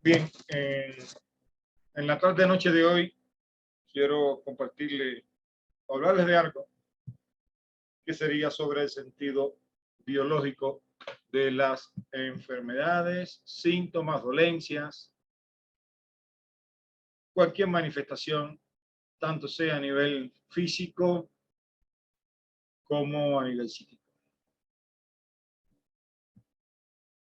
Bien, en la tarde noche de hoy quiero compartirles o hablarles de algo que sería sobre el sentido biológico de las enfermedades, síntomas, dolencias, cualquier manifestación, tanto sea a nivel físico como a nivel psíquico.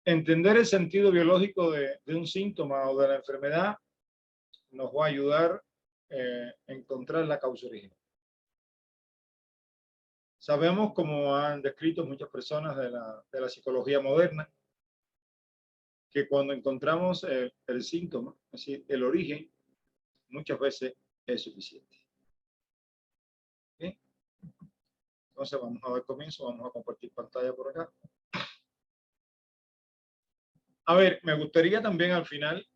Entender el sentido biológico de un síntoma o de la enfermedad nos va a ayudar a encontrar la causa original. Sabemos, como han descrito muchas personas de la psicología moderna, que cuando encontramos el síntoma, es decir, el origen, muchas veces es suficiente. ¿Sí? Entonces vamos a dar comienzo, vamos a compartir pantalla por acá. A ver, me gustaría también al final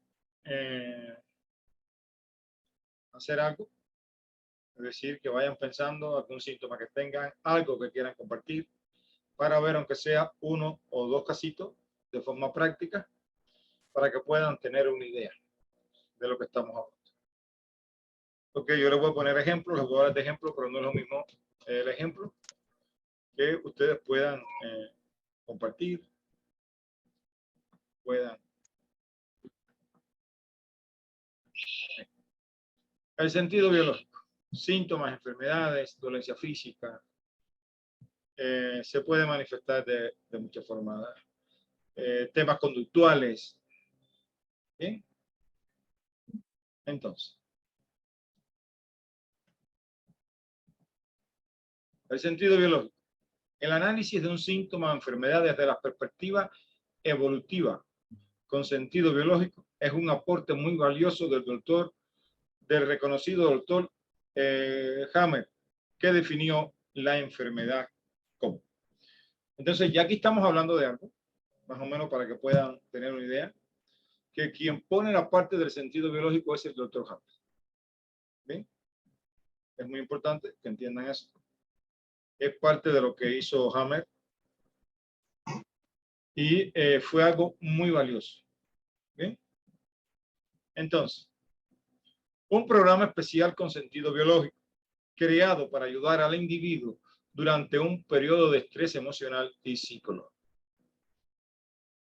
hacer algo, es decir, que vayan pensando algún síntoma que tengan, algo que quieran compartir, para ver aunque sea uno o dos casitos de forma práctica, para que puedan tener una idea de lo que estamos hablando. Porque yo les voy a poner ejemplos, les voy a dar de ejemplo, pero no es lo mismo el ejemplo que ustedes puedan compartir, puedan. El sentido biológico, síntomas, enfermedades, dolencia física, se puede manifestar de muchas formas. Temas conductuales. ¿Bien? Entonces, el sentido biológico. El análisis de un síntoma o enfermedad desde la perspectiva evolutiva con sentido biológico es un aporte muy valioso del reconocido doctor Hammer, que definió la enfermedad como. Entonces, ya aquí estamos hablando de algo, más o menos para que puedan tener una idea, que quien pone la parte del sentido biológico es el doctor Hammer. ¿Bien? Es muy importante que entiendan eso. Es parte de lo que hizo Hammer y fue algo muy valioso. ¿Bien? Entonces, un programa especial con sentido biológico, creado para ayudar al individuo durante un periodo de estrés emocional y psicológico.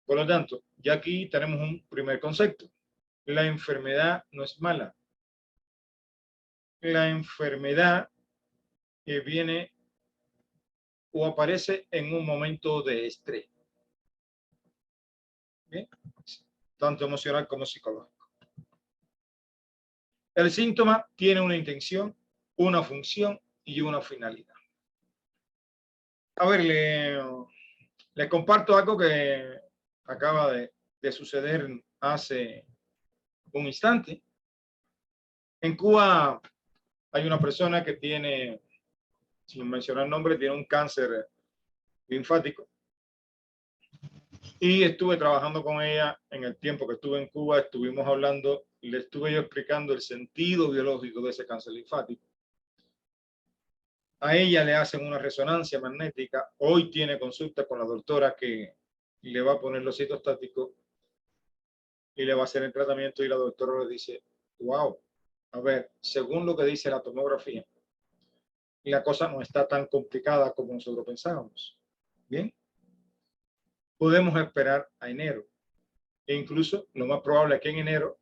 Por lo tanto, ya aquí tenemos un primer concepto. La enfermedad no es mala. La enfermedad viene o aparece en un momento de estrés. ¿Bien? Tanto emocional como psicológico. El síntoma tiene una intención, una función y una finalidad. A ver, le comparto algo que acaba de suceder hace un instante. En Cuba hay una persona que tiene, sin mencionar nombre, tiene un cáncer linfático. Y estuve trabajando con ella en el tiempo que estuve en Cuba, estuvimos hablando, le estuve yo explicando el sentido biológico de ese cáncer linfático. A ella le hacen una resonancia magnética. Hoy tiene consulta con la doctora que le va a poner los citostáticos y le va a hacer el tratamiento y la doctora le dice, wow, a ver, según lo que dice la tomografía, la cosa no está tan complicada como nosotros pensábamos. Bien, podemos esperar a enero. E incluso lo más probable es que en enero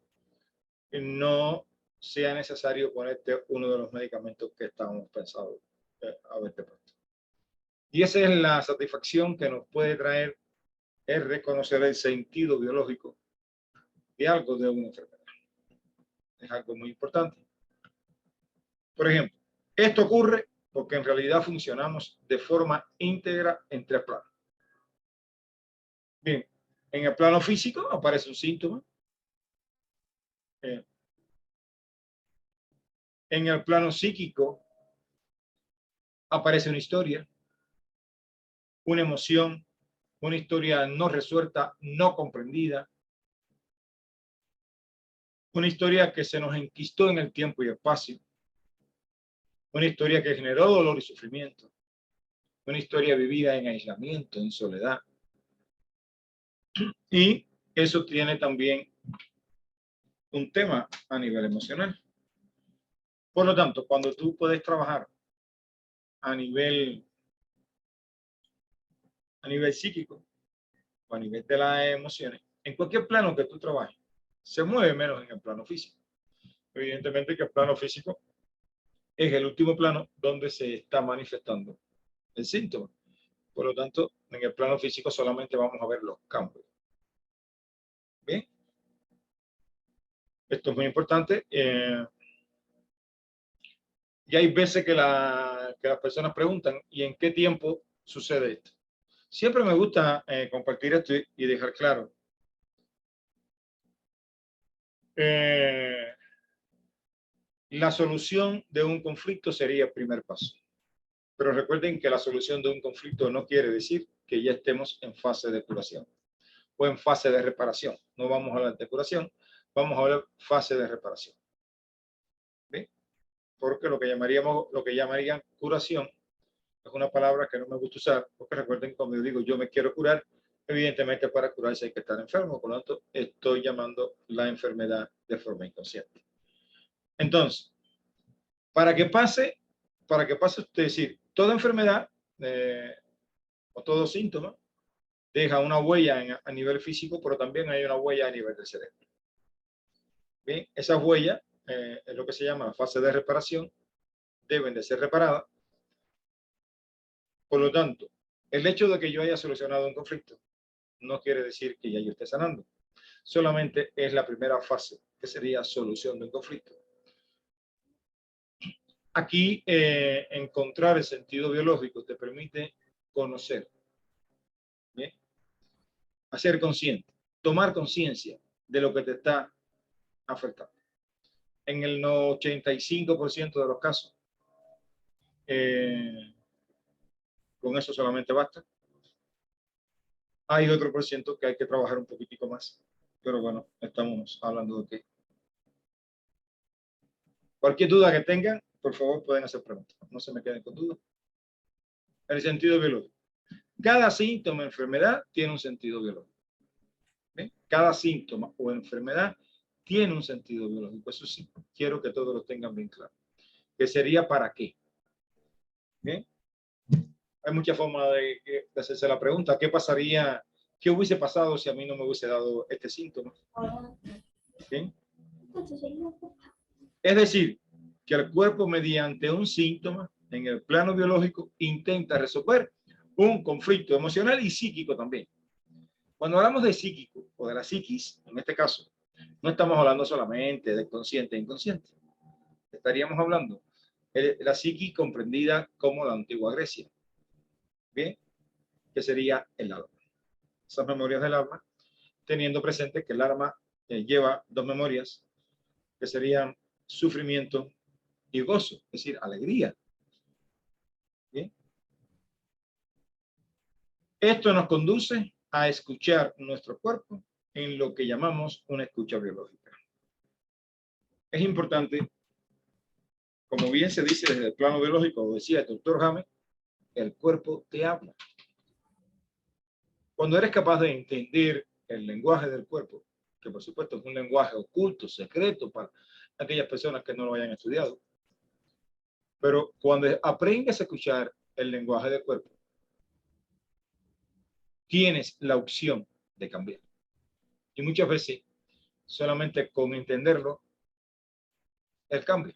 no sea necesario ponerte uno de los medicamentos que estábamos pensando a ver de pronto. Y esa es la satisfacción que nos puede traer el reconocer el sentido biológico de algo de una enfermedad. Es algo muy importante. Por ejemplo, esto ocurre porque en realidad funcionamos de forma íntegra en tres planos. Bien, en el plano físico aparece un síntoma. En el plano psíquico aparece una historia, una emoción, una historia no resuelta, no comprendida, una historia que se nos enquistó en el tiempo y espacio, una historia que generó dolor y sufrimiento, una historia vivida en aislamiento, en soledad. Y eso tiene también un tema a nivel emocional. Por lo tanto, cuando tú puedes trabajar a nivel psíquico o a nivel de las emociones, en cualquier plano que tú trabajes, se mueve menos en el plano físico. Evidentemente que el plano físico es el último plano donde se está manifestando el síntoma. Por lo tanto, en el plano físico solamente vamos a ver los cambios. Bien. Esto es muy importante. Y hay veces que las personas preguntan, ¿y en qué tiempo sucede esto? Siempre me gusta compartir esto y dejar claro. La solución de un conflicto sería el primer paso. Pero recuerden que la solución de un conflicto no quiere decir que ya estemos en fase de curación o en fase de reparación. No vamos a hablar de curación, vamos a hablar de fase de reparación. ¿Bien? Porque lo que llamarían curación es una palabra que no me gusta usar, porque recuerden cuando yo digo yo me quiero curar, evidentemente para curarse hay que estar enfermo, por lo tanto estoy llamando la enfermedad de forma inconsciente. Entonces, para que pase, es decir, toda enfermedad o todo síntoma deja una huella a nivel físico, pero también hay una huella a nivel del cerebro. Bien, esas huellas es lo que se llama fase de reparación, deben de ser reparadas. Por lo tanto, el hecho de que yo haya solucionado un conflicto no quiere decir que ya yo esté sanando. Solamente es la primera fase, que sería solución de un conflicto. Aquí, encontrar el sentido biológico te permite conocer, ¿bien? Hacer consciente, tomar conciencia de lo que te está afectando. En el 85% de los casos, con eso solamente basta. Hay otro por ciento que hay que trabajar un poquitico más, pero bueno, estamos hablando de que cualquier duda que tengan, por favor pueden hacer preguntas, no se me queden con dudas. El sentido biológico. Cada síntoma o enfermedad tiene un sentido biológico. ¿Bien? Cada síntoma o enfermedad tiene un sentido biológico. Eso sí, quiero que todos lo tengan bien claro. ¿Qué sería para qué? ¿Bien? Hay muchas formas de hacerse la pregunta. ¿Qué pasaría? ¿Qué hubiese pasado si a mí no me hubiese dado este síntoma? ¿Bien? Es decir, que el cuerpo mediante un síntoma en el plano biológico intenta resolver un conflicto emocional y psíquico también. Cuando hablamos de psíquico o de la psiquis, en este caso, no estamos hablando solamente de consciente e inconsciente. Estaríamos hablando de la psiquis comprendida como la antigua Grecia. ¿Bien? Que sería el alma. Esas memorias del alma, teniendo presente que el alma lleva dos memorias, que serían sufrimiento y gozo, es decir, alegría. ¿Bien? Esto nos conduce a escuchar nuestro cuerpo en lo que llamamos una escucha biológica. Es importante, como bien se dice desde el plano biológico, lo decía el doctor James, el cuerpo te habla. Cuando eres capaz de entender el lenguaje del cuerpo, que por supuesto es un lenguaje oculto, secreto para aquellas personas que no lo hayan estudiado, pero cuando aprendes a escuchar el lenguaje del cuerpo, tienes la opción de cambiar. Y muchas veces, solamente con entenderlo, el cambio.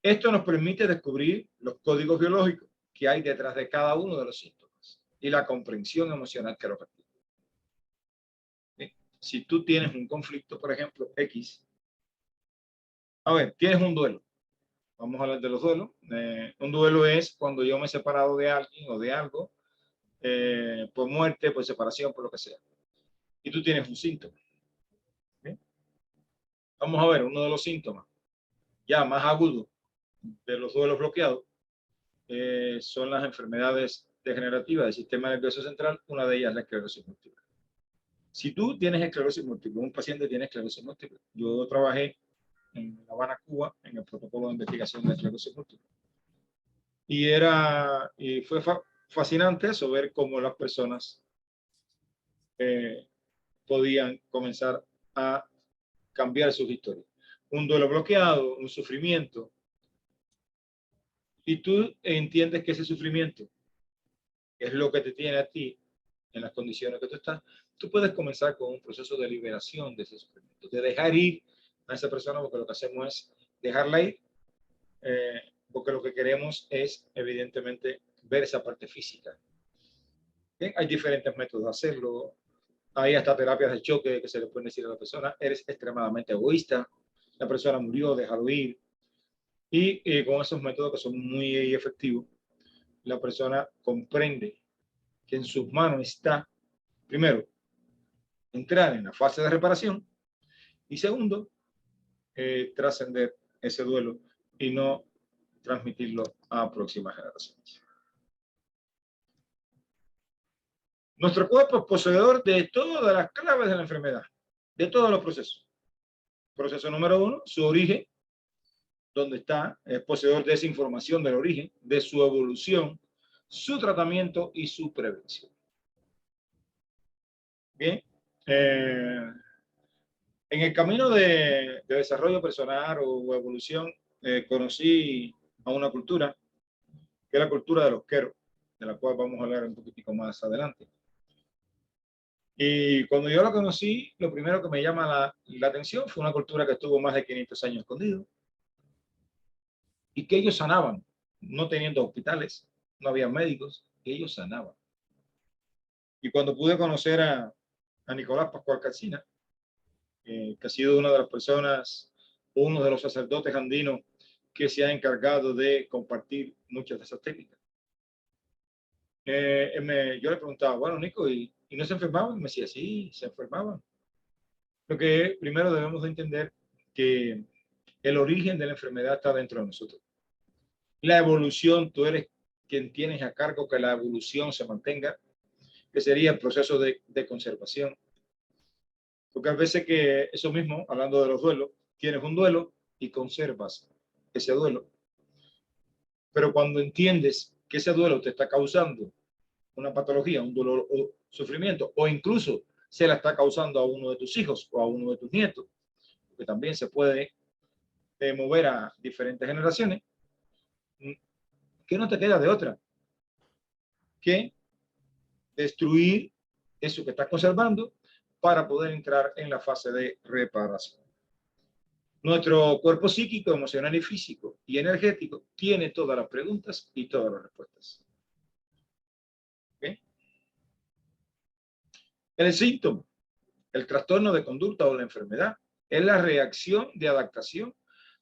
Esto nos permite descubrir los códigos biológicos que hay detrás de cada uno de los síntomas y la comprensión emocional que los requiere. Si tú tienes un conflicto, por ejemplo, X, a ver, tienes un duelo. Vamos a hablar de los duelos. Un duelo es cuando yo me he separado de alguien o de algo, por muerte, por separación, por lo que sea. Y tú tienes un síntoma. ¿Bien? Vamos a ver, uno de los síntomas ya más agudos de los duelos bloqueados son las enfermedades degenerativas del sistema nervioso central. Una de ellas es la esclerosis múltiple. Si tú tienes esclerosis múltiple, un paciente tiene esclerosis múltiple. Yo trabajé en La Habana, Cuba, en el protocolo de investigación de esclerosis múltiple. Y fue fascinante eso, ver cómo las personas podían comenzar a cambiar sus historias. Un duelo bloqueado, un sufrimiento. Y tú entiendes que ese sufrimiento es lo que te tiene a ti en las condiciones que tú estás, tú puedes comenzar con un proceso de liberación de ese sufrimiento, de dejar ir a esa persona, porque lo que hacemos es dejarla ir, porque lo que queremos es, evidentemente, ver esa parte física. ¿Bien? Hay diferentes métodos de hacerlo. Hay hasta terapias de choque que se le pueden decir a la persona, eres extremadamente egoísta, la persona murió, déjalo ir. Y con esos métodos que son muy efectivos, la persona comprende que en sus manos está, primero, entrar en la fase de reparación y segundo, trascender ese duelo y no transmitirlo a próximas generaciones. Nuestro cuerpo es poseedor de todas las claves de la enfermedad, de todos los procesos. Proceso número 1, su origen, donde está, es poseedor de esa información del origen, de su evolución, su tratamiento y su prevención. Bien, en el camino de desarrollo personal o evolución, conocí a una cultura, que es la cultura de los queros, de la cual vamos a hablar un poquitico más adelante. Y cuando yo la conocí, lo primero que me llama la atención fue una cultura que estuvo más de 500 años escondido y que ellos sanaban, no teniendo hospitales, no había médicos, ellos sanaban. Y cuando pude conocer a Nicolás Pascual Calcina, que ha sido una de las personas, uno de los sacerdotes andinos que se ha encargado de compartir muchas de esas técnicas. Yo le preguntaba, bueno, Nico, ¿y no se enfermaban? Y me decía, sí, se enfermaban. Lo que primero debemos de entender que el origen de la enfermedad está dentro de nosotros. La evolución, tú eres quien tienes a cargo que la evolución se mantenga, que sería el proceso de conservación. Porque a veces que eso mismo, hablando de los duelos, tienes un duelo y conservas ese duelo. Pero cuando entiendes que ese duelo te está causando una patología, un dolor o sufrimiento, o incluso se la está causando a uno de tus hijos o a uno de tus nietos, porque también se puede mover a diferentes generaciones, que no te queda de otra que destruir eso que estás conservando para poder entrar en la fase de reparación. Nuestro cuerpo psíquico, emocional y físico y energético tiene todas las preguntas y todas las respuestas. ¿Okay? El síntoma, el trastorno de conducta o la enfermedad, es la reacción de adaptación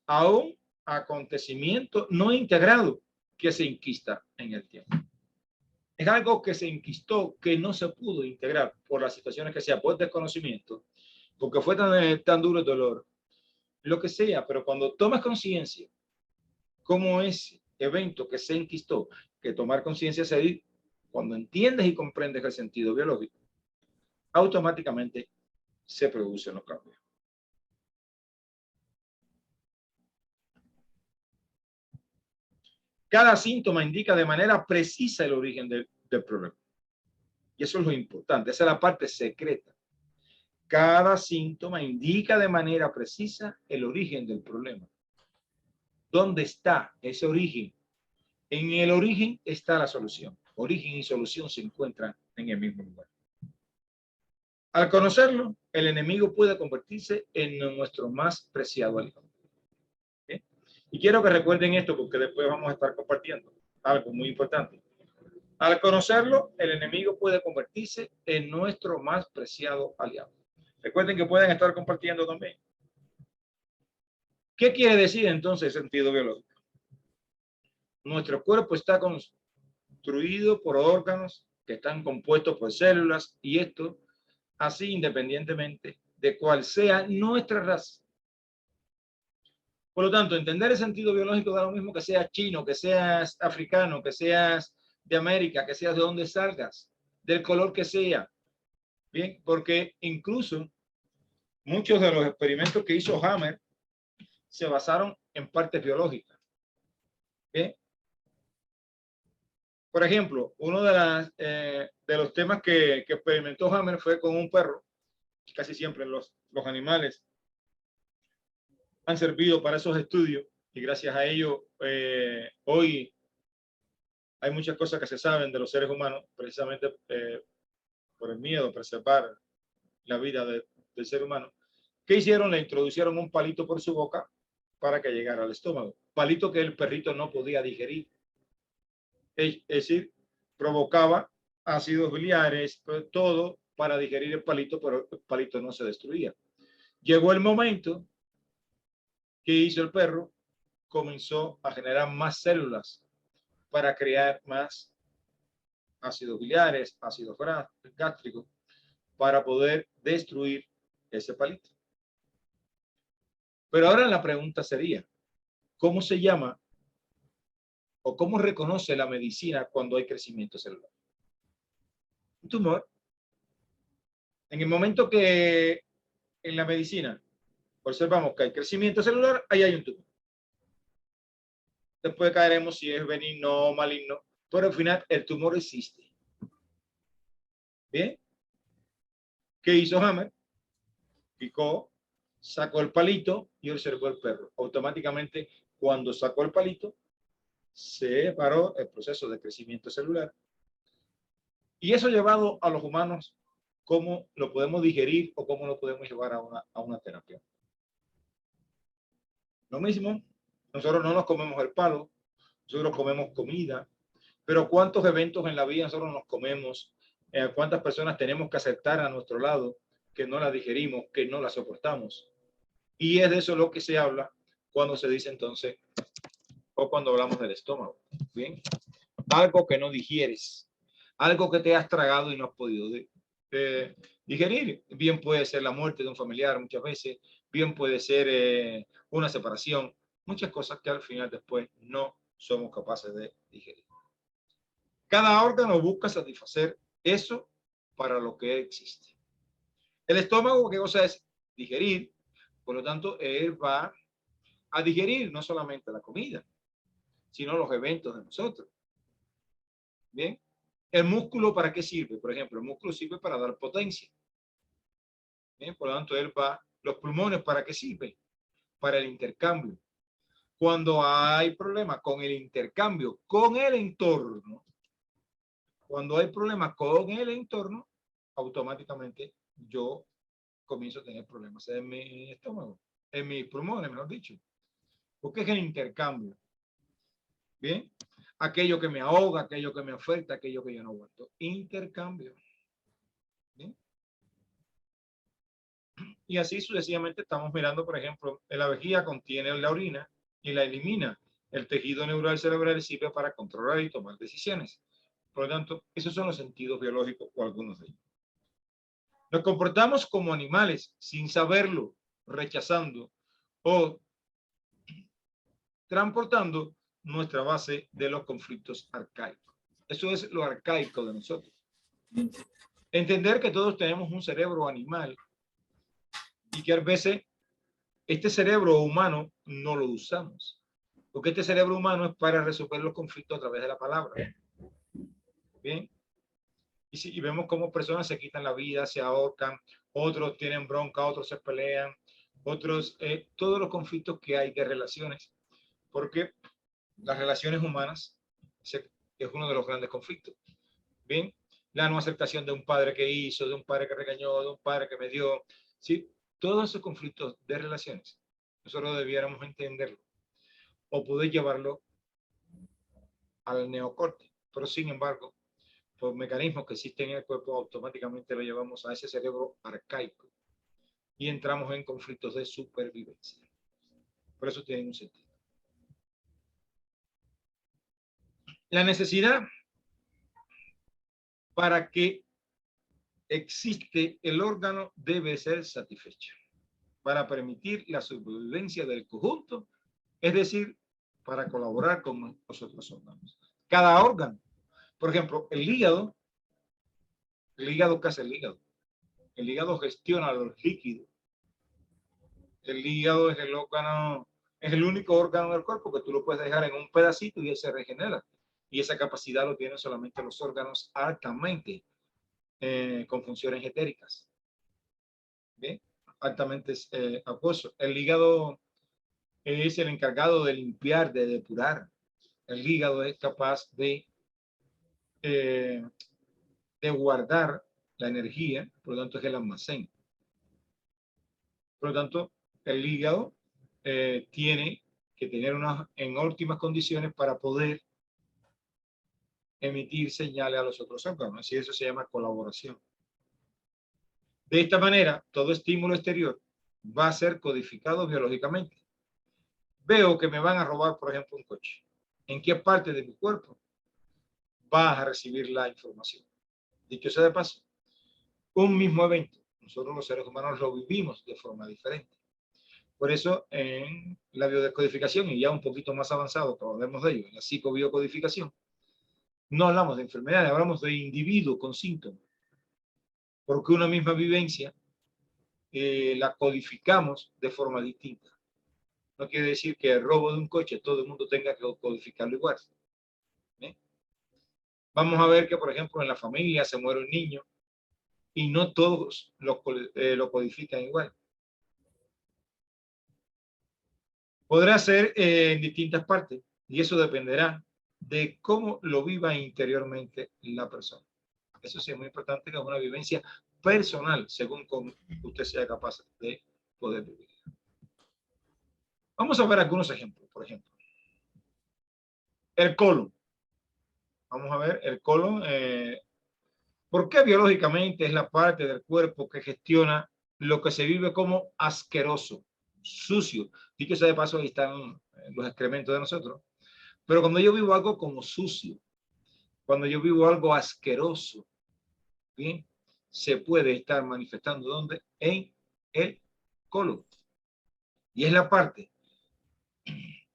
a un acontecimiento no integrado que se enquista en el tiempo. Es algo que se enquistó, que no se pudo integrar por las situaciones que sea, por desconocimiento, porque fue tan duro el dolor, lo que sea, pero cuando tomas conciencia como ese evento que se enquistó, que tomar conciencia es ahí, cuando entiendes y comprendes el sentido biológico, automáticamente se producen los cambios. Cada síntoma indica de manera precisa el origen del problema. Y eso es lo importante, esa es la parte secreta. Cada síntoma indica de manera precisa el origen del problema. ¿Dónde está ese origen? En el origen está la solución. Origen y solución se encuentran en el mismo lugar. Al conocerlo, el enemigo puede convertirse en nuestro más preciado aliado. ¿Okay? Y quiero que recuerden esto porque después vamos a estar compartiendo algo muy importante. Al conocerlo, el enemigo puede convertirse en nuestro más preciado aliado. Recuerden que pueden estar compartiendo también. ¿Qué quiere decir entonces el sentido biológico? Nuestro cuerpo está construido por órganos que están compuestos por células y esto así independientemente de cuál sea nuestra raza. Por lo tanto, entender el sentido biológico da lo mismo que seas chino, que seas africano, que seas de América, que seas de donde salgas, del color que sea. Bien, porque incluso muchos de los experimentos que hizo Hammer se basaron en partes biológicas. Bien. Por ejemplo, uno de los temas que experimentó Hammer fue con un perro casi siempre los animales han servido para esos estudios y gracias a ello hoy hay muchas cosas que se saben de los seres humanos precisamente por el miedo a preservar la vida del ser humano. ¿Qué hicieron? Le introducieron un palito por su boca para que llegara al estómago. Palito que el perrito no podía digerir. Es decir, provocaba ácidos biliares, todo para digerir el palito, pero el palito no se destruía. Llegó el momento que hizo el perro, comenzó a generar más células para crear más ácidos biliares, ácidos gástricos, para poder destruir ese palito. Pero ahora la pregunta sería, ¿cómo se llama o cómo reconoce la medicina cuando hay crecimiento celular? Un tumor. En el momento que en la medicina observamos que hay crecimiento celular, ahí hay un tumor. Después caeremos si es benigno o maligno, pero al final el tumor existe. ¿Bien? ¿Qué hizo Hammer? Picó, sacó el palito y observó el perro. Automáticamente, cuando sacó el palito, se paró el proceso de crecimiento celular. Y eso llevado a los humanos, ¿cómo lo podemos digerir o cómo lo podemos llevar a una terapia? Lo mismo, nosotros no nos comemos el palo, nosotros comemos comida, pero ¿cuántos eventos en la vida nosotros nos comemos? ¿Cuántas personas tenemos que aceptar a nuestro lado que no la digerimos, que no la soportamos? Y es de eso lo que se habla cuando se dice entonces, o cuando hablamos del estómago. Bien, algo que no digieres, algo que te has tragado y no has podido digerir. Bien puede ser la muerte de un familiar muchas veces, bien puede ser una separación, muchas cosas que al final después no somos capaces de digerir. Cada órgano busca satisfacer eso para lo que existe. El estómago, ¿qué cosa es? Digerir. Por lo tanto, él va a digerir no solamente la comida, sino los eventos de nosotros. Bien. ¿El músculo para qué sirve? Por ejemplo, el músculo sirve para dar potencia. Bien. Por lo tanto, él va. Los pulmones, ¿para qué sirven? Para el intercambio. Cuando hay problemas con el intercambio, con el entorno, cuando hay problemas con el entorno, automáticamente yo comienzo a tener problemas en mi estómago, en mis pulmones, mejor dicho. Porque es el intercambio. Bien. Aquello que me ahoga, aquello que me afecta, aquello que yo no aguanto. Intercambio. ¿Bien? Y así sucesivamente estamos mirando, por ejemplo, la vejiga contiene la orina y la elimina. El tejido neural cerebral sirve para controlar y tomar decisiones. Por lo tanto, esos son los sentidos biológicos o algunos de ellos. Nos comportamos como animales sin saberlo, rechazando o transportando nuestra base de los conflictos arcaicos. Eso es lo arcaico de nosotros. Entender que todos tenemos un cerebro animal y que a veces este cerebro humano no lo usamos. Porque este cerebro humano es para resolver los conflictos a través de la palabra. Bien. Y vemos cómo personas se quitan la vida, se ahorcan, otros tienen bronca, otros se pelean, otros, todos los conflictos que hay de relaciones. Porque las relaciones humanas es uno de los grandes conflictos. Bien, la no aceptación de un padre que hizo, de un padre que regañó, de un padre que me dio, ¿sí? Todos esos conflictos de relaciones, nosotros debiéramos entenderlo o poder llevarlo al neocorte, pero sin embargo, por mecanismos que existen en el cuerpo, automáticamente lo llevamos a ese cerebro arcaico y entramos en conflictos de supervivencia. Por eso tiene un sentido. La necesidad para que existe el órgano debe ser satisfecha para permitir la supervivencia del conjunto, es decir, para colaborar con los otros órganos. Cada órgano, por ejemplo, el hígado, ¿qué hace el hígado? El hígado gestiona los líquidos. El hígado es el órgano, es el único órgano del cuerpo que tú lo puedes dejar en un pedacito y él se regenera. Y esa capacidad lo tienen solamente los órganos altamente con funciones etéricas. Bien, altamente acuoso. El hígado es el encargado de limpiar, de depurar. El hígado es capaz eh, de guardar la energía, por lo tanto es el almacén. Por lo tanto, el hígado tiene que tener en óptimas condiciones para poder emitir señales a los otros órganos, y eso se llama colaboración. De esta manera, todo estímulo exterior va a ser codificado biológicamente. Veo que me van a robar, por ejemplo, un coche. ¿En qué parte de mi cuerpo vas a recibir la información? Dicho sea de paso, un mismo evento, nosotros los seres humanos lo vivimos de forma diferente. Por eso, en la biodescodificación, y ya un poquito más avanzado, que hablemos de ello, en la psicobiocodificación, no hablamos de enfermedades, hablamos de individuos con síntomas. Porque una misma vivencia la codificamos de forma distinta. No quiere decir que el robo de un coche todo el mundo tenga que codificarlo igual. ¿Eh? Vamos a ver que, por ejemplo, en la familia se muere un niño y no todos lo codifican igual. Podrá ser en distintas partes y eso dependerá de cómo lo viva interiormente la persona. Eso sí es muy importante, que es una vivencia personal, según cómo usted sea capaz de poder vivir. Vamos a ver algunos ejemplos, por ejemplo. El colon. Vamos a ver, el colon, ¿por qué biológicamente es la parte del cuerpo que gestiona lo que se vive como asqueroso, sucio? Dicho sea de paso, ahí están los excrementos de nosotros. Pero cuando yo vivo algo como sucio, cuando yo vivo algo asqueroso, ¿bien? Se puede estar manifestando ¿dónde? En el colon. Y es la parte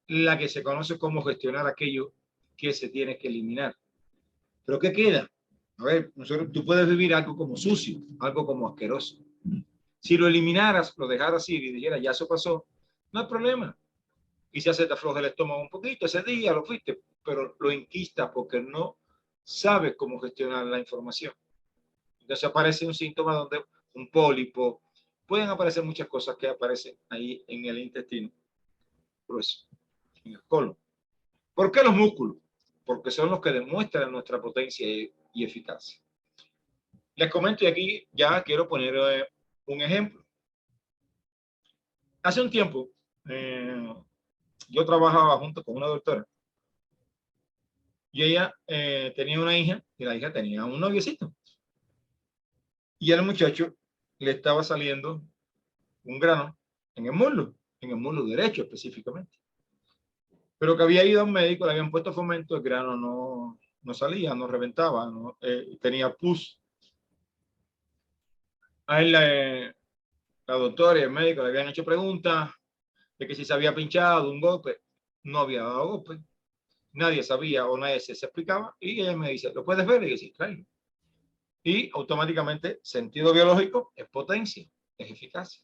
la que se conoce como gestionar aquello que se tiene que eliminar. ¿Pero qué queda? A ver, tú puedes vivir algo como sucio, algo como asqueroso. Si lo eliminaras, lo dejaras ir y dijeras, ya eso pasó, no hay problema. Quizás se te afloja el estómago un poquito, ese día lo fuiste, pero lo inquistas porque no sabes cómo gestionar la información. Entonces aparece un síntoma donde un pólipo, pueden aparecer muchas cosas que aparecen ahí en el intestino grueso, en el colon. ¿Por qué los músculos? Porque son los que demuestran nuestra potencia y eficacia. Les comento y aquí ya quiero poner un ejemplo. Hace un tiempo yo trabajaba junto con una doctora y ella tenía una hija y la hija tenía un noviecito. Y el muchacho le estaba saliendo un grano en el muslo derecho específicamente. Pero que había ido a un médico, le habían puesto fomento, el grano no salía, no reventaba, tenía pus. A él la doctora y el médico le habían hecho preguntas de que si se había pinchado un golpe, no había dado golpe, nadie sabía o nadie se explicaba, y ella me dice, ¿lo puedes ver? Y yo sí, claro. Y automáticamente, sentido biológico es potencia, es eficacia.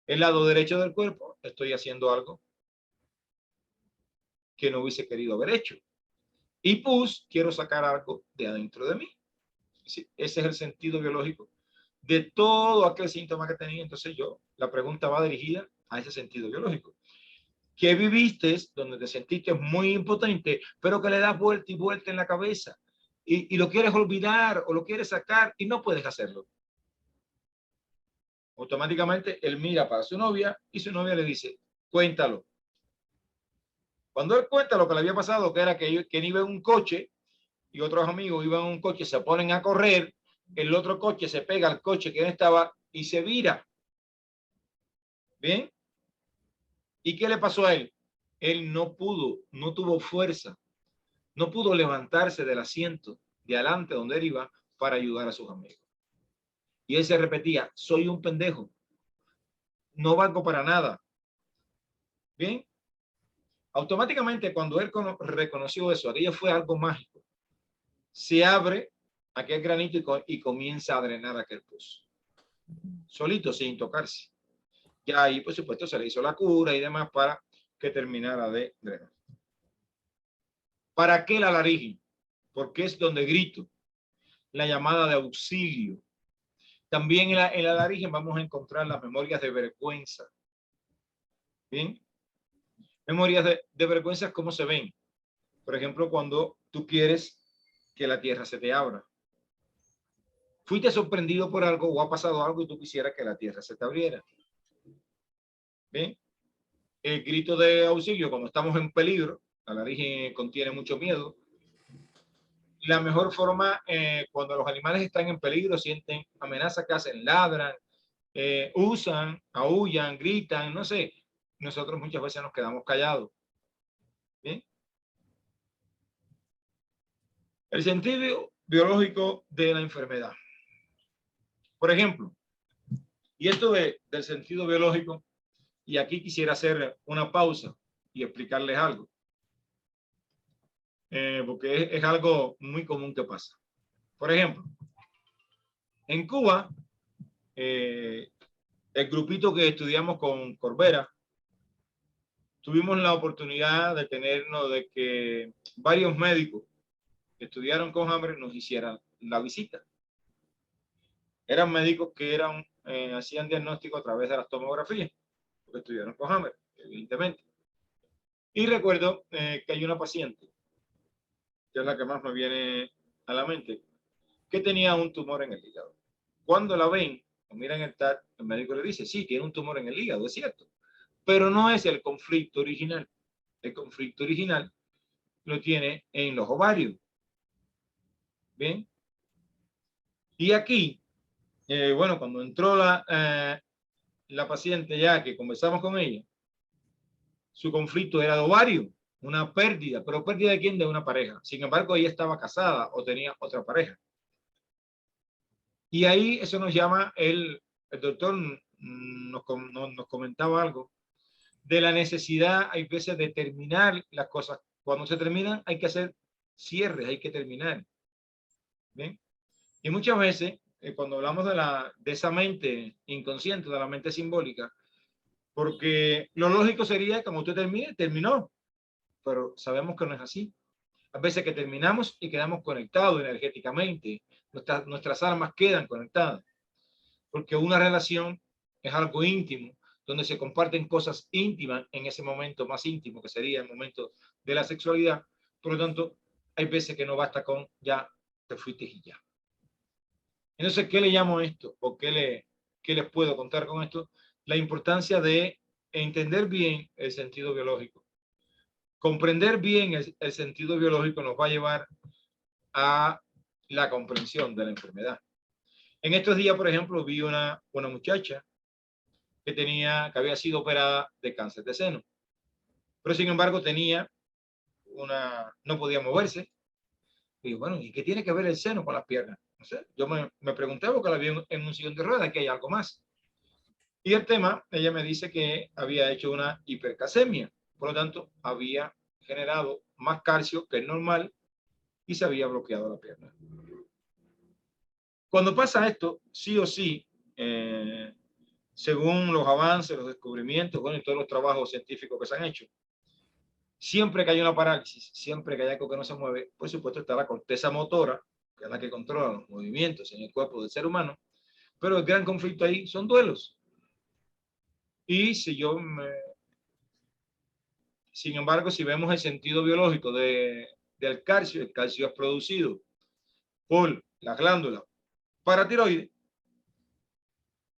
El lado derecho del cuerpo, estoy haciendo algo que no hubiese querido haber hecho. Y pus, quiero sacar algo de adentro de mí. Sí, ese es el sentido biológico de todo aquel síntoma que tenía. Entonces la pregunta va dirigida a ese sentido biológico. ¿Qué viviste donde te sentiste muy impotente, pero que le das vuelta y vuelta en la cabeza y lo quieres olvidar o lo quieres sacar y no puedes hacerlo? Automáticamente él mira para su novia y su novia le dice, cuéntalo. Cuando él cuenta lo que le había pasado, que era que él iba en un coche y otros amigos iban en un coche, se ponen a correr, el otro coche se pega al coche que él estaba y se vira. ¿Bien? ¿Y qué le pasó a él? Él no tuvo fuerza, no pudo levantarse del asiento de adelante donde él iba para ayudar a sus amigos. Y él se repetía, soy un pendejo, no valgo para nada. Bien, automáticamente cuando él reconoció eso, aquello fue algo mágico, se abre aquel granito y comienza a drenar aquel pozo, solito, sin tocarse. Ya ahí, por supuesto, se le hizo la cura y demás para que terminara de drenar. ¿Para qué la laringe? Porque es donde grito, la llamada de auxilio. También en la laringe vamos a encontrar las memorias de vergüenza. Bien. Memorias de vergüenza, ¿cómo se ven? Por ejemplo, cuando tú quieres que la tierra se te abra. Fuiste sorprendido por algo o ha pasado algo y tú quisieras que la tierra se te abriera. Bien. El grito de auxilio cuando estamos en peligro, la laringe contiene mucho miedo. La mejor forma, cuando los animales están en peligro, sienten amenaza, que hacen, ladran, usan, aullan, gritan, no sé. Nosotros muchas veces nos quedamos callados. ¿Bien? El sentido biológico de la enfermedad. Por ejemplo, y esto del sentido biológico, y aquí quisiera hacer una pausa y explicarles algo, porque es algo muy común que pasa. Por ejemplo, en Cuba, el grupito que estudiamos con Corbera, tuvimos la oportunidad de tenernos, de que varios médicos que estudiaron con hambre nos hicieran la visita. Eran médicos que hacían diagnóstico a través de las tomografías, porque estudiaron con hambre, evidentemente. Y recuerdo que hay una paciente, que es la que más me viene a la mente, que tenía un tumor en el hígado. Cuando la ven, miran el TAC, el médico le dice, sí, tiene un tumor en el hígado, es cierto, pero no es el conflicto original. El conflicto original lo tiene en los ovarios. Bien. Y aquí, bueno, cuando entró la paciente, ya que conversamos con ella, su conflicto era de ovario, una pérdida, pero pérdida de quién, de una pareja. Sin embargo, ella estaba casada o tenía otra pareja. Y ahí eso nos llama, el doctor nos comentaba algo de la necesidad, hay veces, de terminar las cosas. Cuando se terminan, hay que hacer cierres, hay que terminar. ¿Bien? Y muchas veces, cuando hablamos de esa mente inconsciente, de la mente simbólica, porque lo lógico sería que cuando usted termine, terminó, pero sabemos que no es así. A veces que terminamos y quedamos conectados energéticamente, nuestras almas quedan conectadas, porque una relación es algo íntimo, donde se comparten cosas íntimas en ese momento más íntimo, que sería el momento de la sexualidad. Por lo tanto, hay veces que no basta con ya te fuiste y ya. Entonces, ¿qué le llamo esto? ¿O qué les puedo contar con esto? La importancia de entender bien el sentido biológico. Comprender bien el sentido biológico nos va a llevar a la comprensión de la enfermedad. En estos días, por ejemplo, vi una muchacha que había sido operada de cáncer de seno, pero sin embargo no podía moverse. Y bueno, ¿y qué tiene que ver el seno con las piernas? No sé, yo me pregunté porque la vi en un sillón de ruedas, que hay algo más. Y el tema, ella me dice que había hecho una hipercasemia, por lo tanto, había generado más calcio que el normal y se había bloqueado la pierna. Cuando pasa esto, sí o sí, según los avances, los descubrimientos, bueno, y todos los trabajos científicos que se han hecho, siempre que hay una parálisis, siempre que hay algo que no se mueve, por supuesto está la corteza motora, que es la que controla los movimientos en el cuerpo del ser humano, pero el gran conflicto ahí son duelos. Y sin embargo, si vemos el sentido biológico del calcio, el calcio es producido por la glándula paratiroide.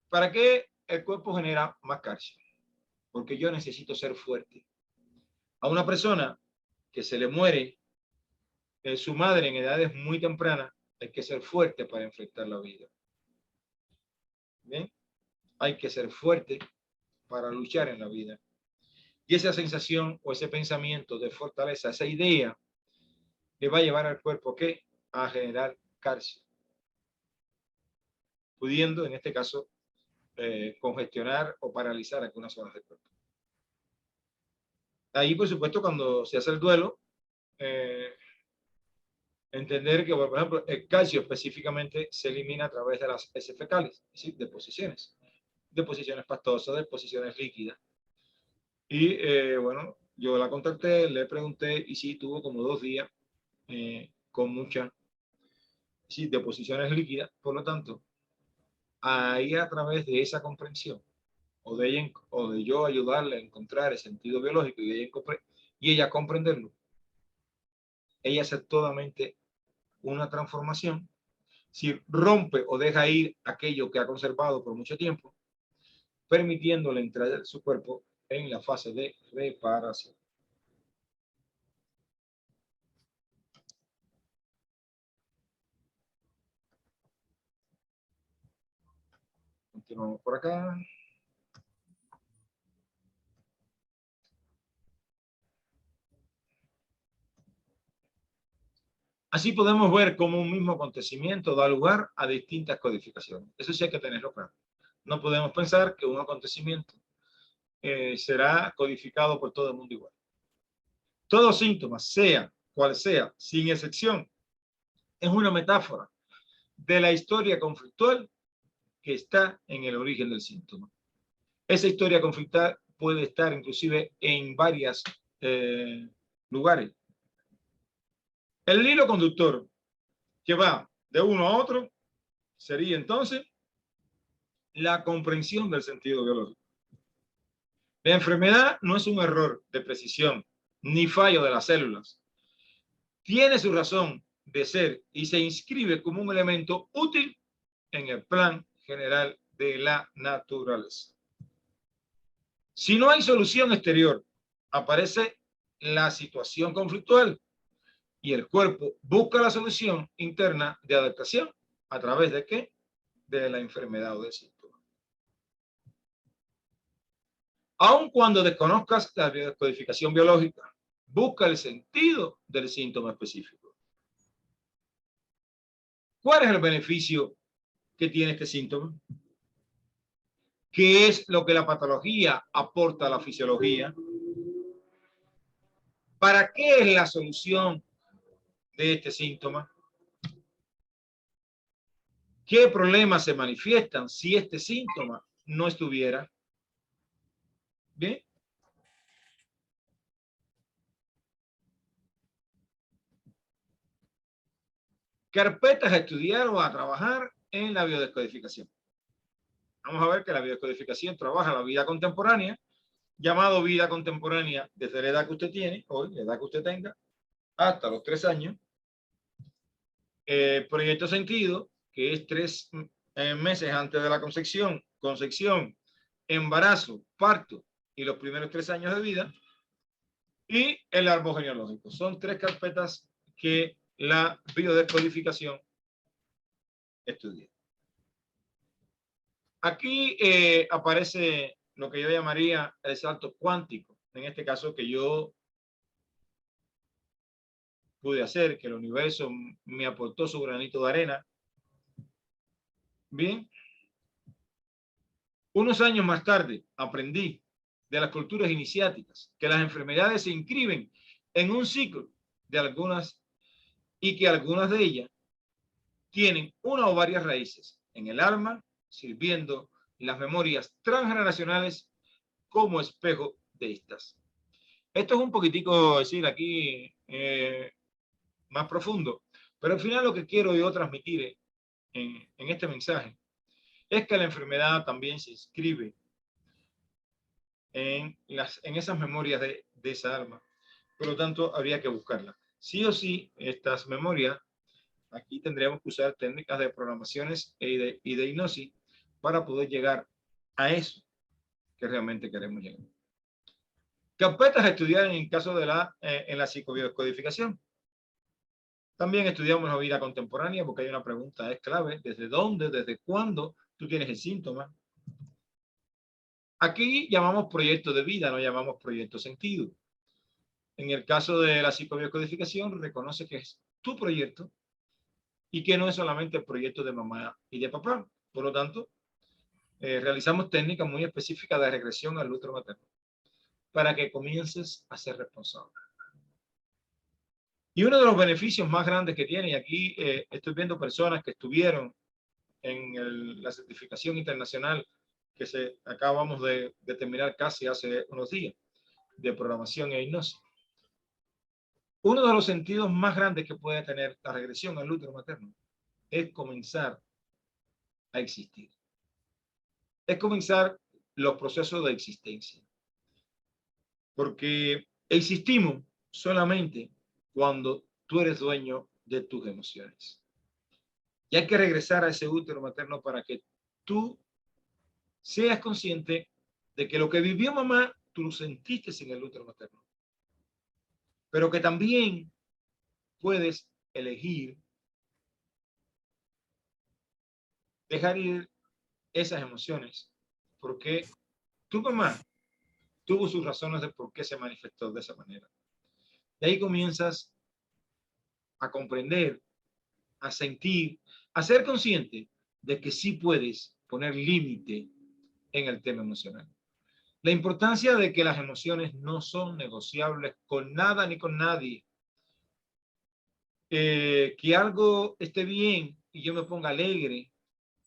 ¿Para qué el cuerpo genera más calcio? Porque yo necesito ser fuerte. A una persona que se le muere su madre en edades muy tempranas, hay que ser fuerte para enfrentar la vida. ¿Bien? Hay que ser fuerte para luchar en la vida. Y esa sensación o ese pensamiento de fortaleza, esa idea, le va a llevar al cuerpo a generar calcio, pudiendo en este caso congestionar o paralizar algunas zonas del cuerpo. Ahí, por supuesto, cuando se hace el duelo, entender que, por ejemplo, el calcio específicamente se elimina a través de las heces fecales, es decir, deposiciones pastosas, deposiciones líquidas. Y bueno, yo la contacté, le pregunté y sí, tuvo como 2 días con muchas deposiciones líquidas. Por lo tanto, ahí a través de esa comprensión, o de yo ayudarle a encontrar el sentido biológico y ella comprenderlo, ella hace totalmente una transformación, si rompe o deja ir aquello que ha conservado por mucho tiempo, permitiéndole entrar en su cuerpo en la fase de reparación. Continuamos por acá. Así podemos ver cómo un mismo acontecimiento da lugar a distintas codificaciones. Eso sí hay que tenerlo claro. No podemos pensar que un acontecimiento será codificado por todo el mundo igual. Todo síntoma, sea cual sea, sin excepción, es una metáfora de la historia conflictual que está en el origen del síntoma. Esa historia conflictual puede estar inclusive en varios lugares. El hilo conductor que va de uno a otro sería entonces la comprensión del sentido biológico. La enfermedad no es un error de precisión ni fallo de las células. Tiene su razón de ser y se inscribe como un elemento útil en el plan general de la naturaleza. Si no hay solución exterior, aparece la situación conflictual y el cuerpo busca la solución interna de adaptación a través de ¿qué? De la enfermedad o del síntoma. Aun cuando desconozcas la codificación biológica, busca el sentido del síntoma específico. ¿Cuál es el beneficio que tiene este síntoma? ¿Qué es lo que la patología aporta a la fisiología? ¿Para qué es la solución de este síntoma? ¿Qué problemas se manifiestan si este síntoma no estuviera? Bien. Carpetas a estudiar o a trabajar en la biodescodificación. Vamos a ver que la biodescodificación trabaja la vida contemporánea, llamado vida contemporánea desde la edad que usted tiene, hoy, la edad que usted tenga, hasta los 3 años. Proyecto sentido, que es 3 meses antes de la concepción, embarazo, parto y los primeros 3 años de vida. Y el árbol genealógico. Son 3 carpetas que la biodescodificación estudia. Aquí aparece lo que yo llamaría el salto cuántico. En este caso que yo pude hacer, que el universo me aportó su granito de arena. Bien. Unos años más tarde aprendí de las culturas iniciáticas que las enfermedades se inscriben en un ciclo de algunas y que algunas de ellas tienen una o varias raíces en el alma, sirviendo las memorias transgeneracionales como espejo de estas. Esto es un poquitico, decir, aquí más profundo, pero al final lo que quiero yo transmitir en este mensaje es que la enfermedad también se inscribe en esas memorias de esa alma. Por lo tanto, habría que buscarla. Sí o sí, estas memorias, aquí tendríamos que usar técnicas de programaciones y de hipnosis para poder llegar a eso que realmente queremos llegar. Carpetas a estudiar en el caso de en la psicobiodescodificación. También estudiamos la vida contemporánea porque hay una pregunta, es clave, ¿desde dónde, desde cuándo tú tienes el síntoma? Aquí llamamos proyecto de vida, no llamamos proyecto sentido. En el caso de la psicobiodescodificación, reconoce que es tu proyecto y que no es solamente el proyecto de mamá y de papá. Por lo tanto, realizamos técnicas muy específicas de regresión al útero materno para que comiences a ser responsable. Y uno de los beneficios más grandes que tiene, y aquí estoy viendo personas que estuvieron en la certificación internacional que acabamos de terminar casi hace unos días, de programación e hipnosis. Uno de los sentidos más grandes que puede tener la regresión al útero materno es comenzar a existir. es comenzar los procesos de existencia. Porque existimos solamente cuando tú eres dueño de tus emociones. Y hay que regresar a ese útero materno para que tú seas consciente de que lo que vivió mamá, tú lo sentiste en el útero materno. Pero que también puedes elegir dejar ir esas emociones. Porque tu mamá tuvo sus razones de por qué se manifestó de esa manera. De ahí comienzas a comprender, a sentir, a ser consciente de que sí puedes poner límite en el tema emocional. La importancia de que las emociones no son negociables con nada ni con nadie. Que algo esté bien y yo me ponga alegre,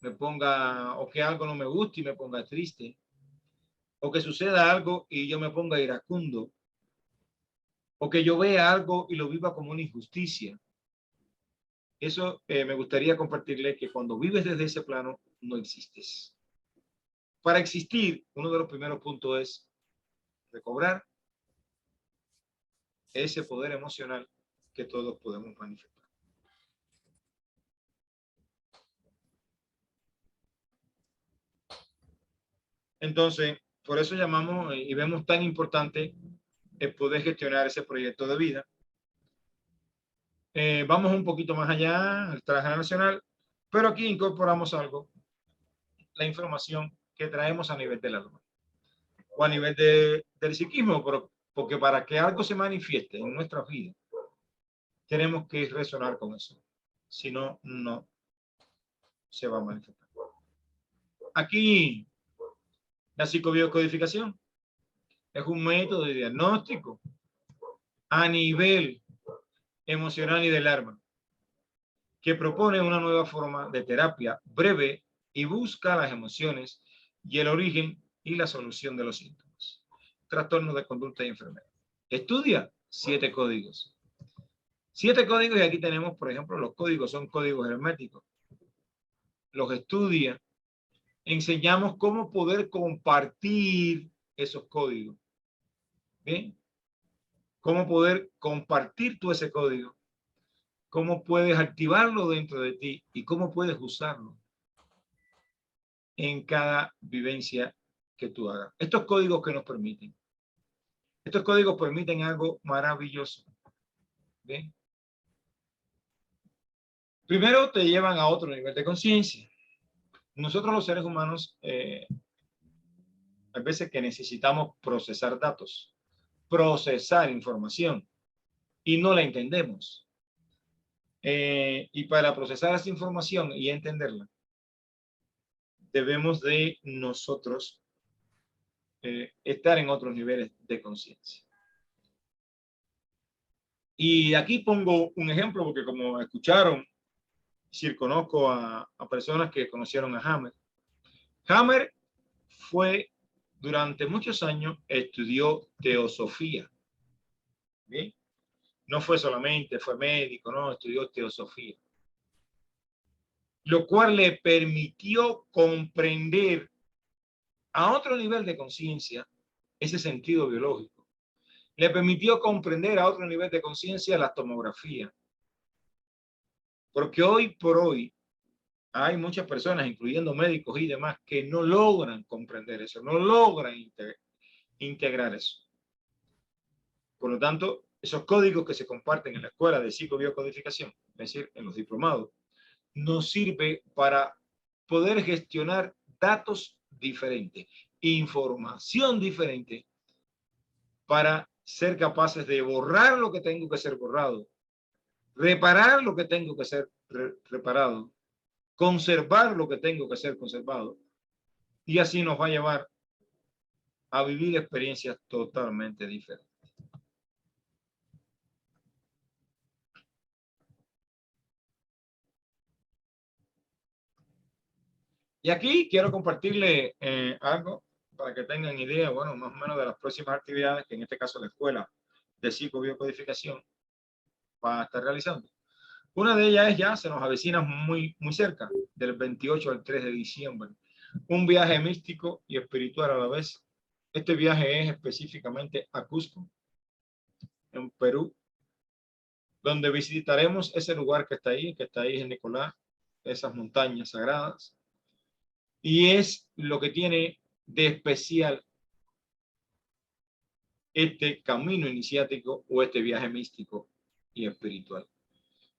o que algo no me guste y me ponga triste, o que suceda algo y yo me ponga iracundo, o que yo vea algo y lo viva como una injusticia. Eso me gustaría compartirle que cuando vives desde ese plano, no existes. Para existir, uno de los primeros puntos es recobrar ese poder emocional que todos podemos manifestar. Entonces, por eso llamamos y vemos tan importante el poder gestionar ese proyecto de vida. Vamos un poquito más allá, el traje nacional, pero aquí incorporamos algo, la información que traemos a nivel del alma o a nivel del psiquismo, porque para que algo se manifieste en nuestra vida, tenemos que resonar con eso. Si no, no se va a manifestar. Aquí, la psicobiocodificación es un método de diagnóstico a nivel emocional y del alma, que propone una nueva forma de terapia breve y busca las emociones y el origen y la solución de los síntomas. Trastornos de conducta y enfermedad. Estudia 7 códigos. 7 códigos y aquí tenemos, por ejemplo, los códigos son códigos herméticos. Los estudia. Enseñamos cómo poder compartir esos códigos. ¿Bien? Cómo poder compartir tú ese código. Cómo puedes activarlo dentro de ti y cómo puedes usarlo en cada vivencia que tú hagas. Estos códigos que nos permiten. Estos códigos permiten algo maravilloso. ¿Bien? Primero te llevan a otro nivel de conciencia. Nosotros los seres humanos, hay veces que necesitamos procesar datos, procesar información y no la entendemos. Y para procesar esa información y entenderla, debemos de nosotros estar en otros niveles de conciencia. Y aquí pongo un ejemplo, porque como escucharon, si conozco a personas que conocieron a Hammer. Hammer fue, durante muchos años, estudió teosofía. ¿Bien? No fue solamente, fue médico, no, estudió teosofía. Lo cual le permitió comprender a otro nivel de conciencia ese sentido biológico. Le permitió comprender a otro nivel de conciencia la tomografía. Porque hoy por hoy hay muchas personas, incluyendo médicos y demás, que no logran comprender eso, no logran integrar eso. Por lo tanto, esos códigos que se comparten en la escuela de psicobiocodificación, es decir, en los diplomados, nos sirve para poder gestionar datos diferentes, información diferente, para ser capaces de borrar lo que tengo que ser borrado, reparar lo que tengo que ser reparado, conservar lo que tengo que ser conservado, y así nos va a llevar a vivir experiencias totalmente diferentes. Y aquí quiero compartirle algo para que tengan idea, bueno, más o menos de las próximas actividades que en este caso la escuela de psicobiocodificación va a estar realizando. Una de ellas es ya, se nos avecina muy cerca, del 28 al 3 de diciembre. un viaje místico y espiritual a la vez. Este viaje es específicamente a Cusco, en Perú, donde visitaremos ese lugar que está ahí en Nicolás, esas montañas sagradas. Y es lo que tiene de especial este camino iniciático o este viaje místico y espiritual.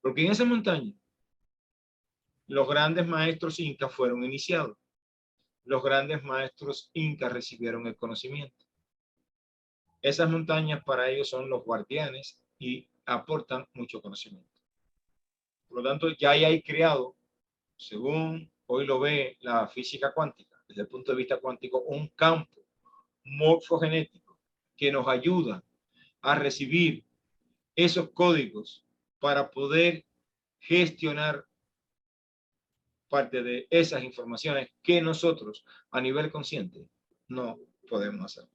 Porque en esa montaña los grandes maestros incas fueron iniciados. Los grandes maestros incas recibieron el conocimiento. Esas montañas para ellos son los guardianes y aportan mucho conocimiento. Por lo tanto, ya hay creado, según hoy lo ve la física cuántica, desde el punto de vista cuántico, un campo morfogenético que nos ayuda a recibir esos códigos para poder gestionar parte de esas informaciones que nosotros a nivel consciente no podemos hacer.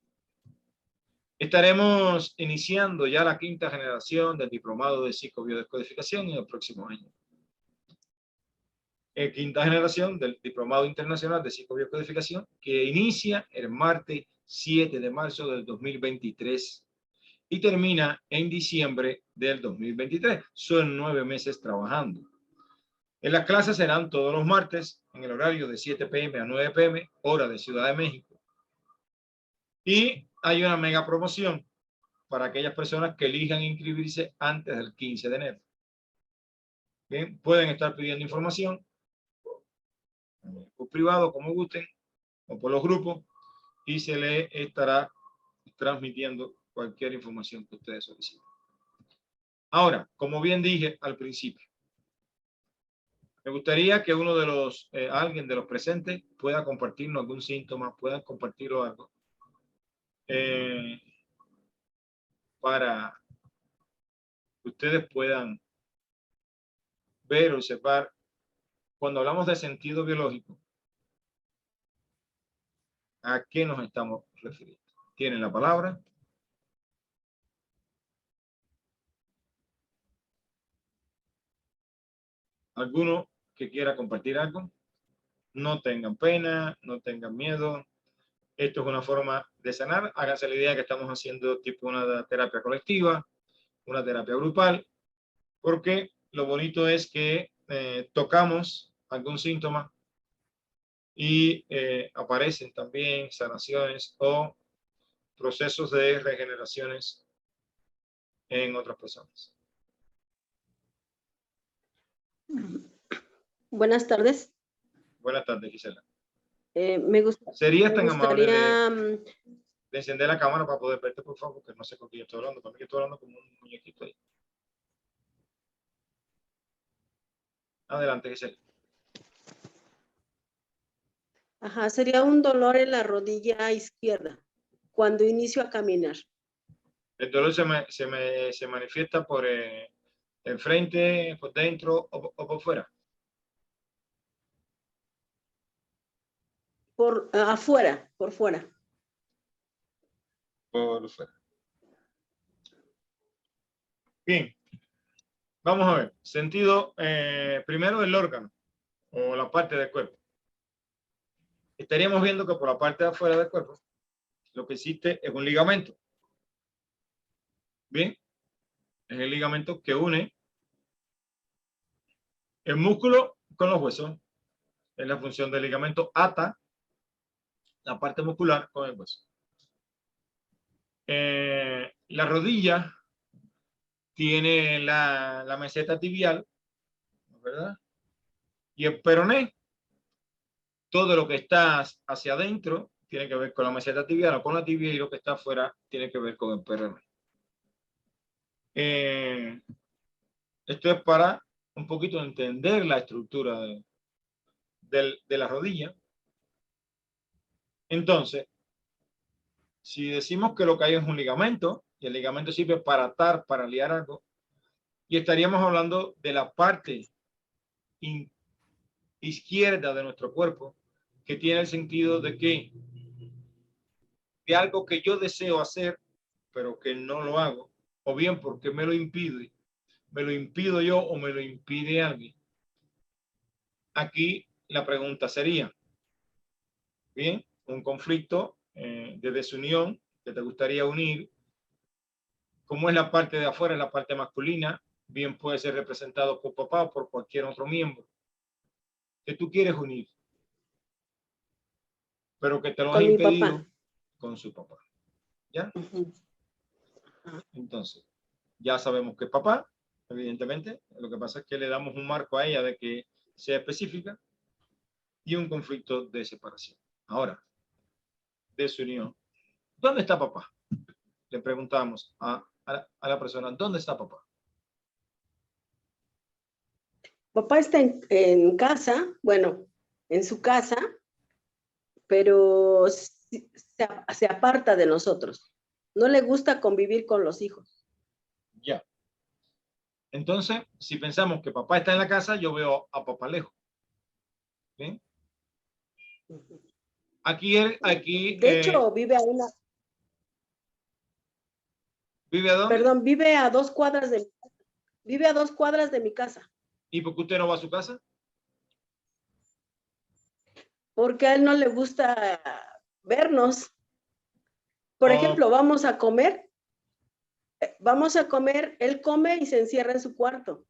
Estaremos iniciando ya la 5ª generación del diplomado de psicobiodescodificación en el próximo año. 5ª generación del diplomado internacional de psicobiodescodificación que inicia el martes 7 de marzo del 2023 y termina en diciembre del 2023. Son 9 meses trabajando. En las clases serán todos los martes en el horario de 7 p.m. a 9 p.m. hora de Ciudad de México. Y hay una mega promoción para aquellas personas que elijan inscribirse antes del 15 de enero. Bien, pueden estar pidiendo información por privado, como gusten, o por los grupos, y se le estará transmitiendo cualquier información que ustedes soliciten. Ahora, como bien dije al principio, me gustaría que uno de los, alguien de los presentes pueda compartirnos algún síntoma, puedan compartirlo algo, para que ustedes puedan ver, observar, cuando hablamos de sentido biológico, ¿a qué nos estamos refiriendo? ¿Tienen la palabra? ¿Alguno que quiera compartir algo? No tengan pena, no tengan miedo. Esto es una forma de sanar. Háganse la idea que estamos haciendo tipo una terapia colectiva, una terapia grupal, porque lo bonito es que tocamos algún síntoma y aparecen también sanaciones o procesos de regeneraciones en otras personas. Buenas tardes. Buenas tardes, Gisela. ¿Serías tan amable gustaría de encender la cámara para poder verte, por favor? Porque no sé con quién estoy hablando. Para mí que estoy hablando como un muñequito ahí. Adelante, Gisela. sería un dolor en la rodilla izquierda cuando inicio a caminar? El dolor se manifiesta por el frente, por dentro o por fuera. Por afuera, por fuera. Por fuera. Bien. Vamos a ver. Sentido, primero del órgano o la parte del cuerpo. Estaríamos viendo que por la parte de afuera del cuerpo lo que existe es un ligamento. Bien. Es el ligamento que une el músculo con los huesos. Es la función del ligamento, ata la parte muscular con el hueso. La rodilla tiene la meseta tibial, ¿verdad? Y el peroné, todo lo que está hacia adentro tiene que ver con la meseta tibial o con la tibia, y lo que está afuera tiene que ver con el peroné. Esto es para un poquito entender la estructura de la rodilla. Entonces, si decimos que lo que hay es un ligamento, y el ligamento sirve para atar, para liar algo, y estaríamos hablando de la parte izquierda de nuestro cuerpo, que tiene el sentido de que de algo que yo deseo hacer, pero que no lo hago, o bien porque me lo impido yo o me lo impide alguien. Aquí la pregunta sería, Bien, un conflicto de desunión que te gustaría unir. Como es la parte de afuera, la parte masculina, bien puede ser representado por papá o por cualquier otro miembro que tú quieres unir, pero que te lo han Con mi papá. impedido con su papá. ¿Ya? Ujú. Entonces, ya sabemos que papá, evidentemente, lo que pasa es que le damos un marco a ella de que sea específica y un conflicto de separación. Ahora, desunión. ¿Dónde está papá? Le preguntamos a la persona, ¿dónde está papá? Papá está en casa, bueno, en su casa, pero se aparta de nosotros. No le gusta convivir con los hijos. Ya. Entonces, si pensamos que papá está en la casa, yo veo a papá lejos. ¿Bien? Aquí De hecho, vive a una, ¿vive a dónde? perdón, vive a 2 cuadras de mi casa, ¿Y por qué usted no va a su casa? porque a él no le gusta vernos. Por Oh, ejemplo, vamos a comer, él come y se encierra en su cuarto.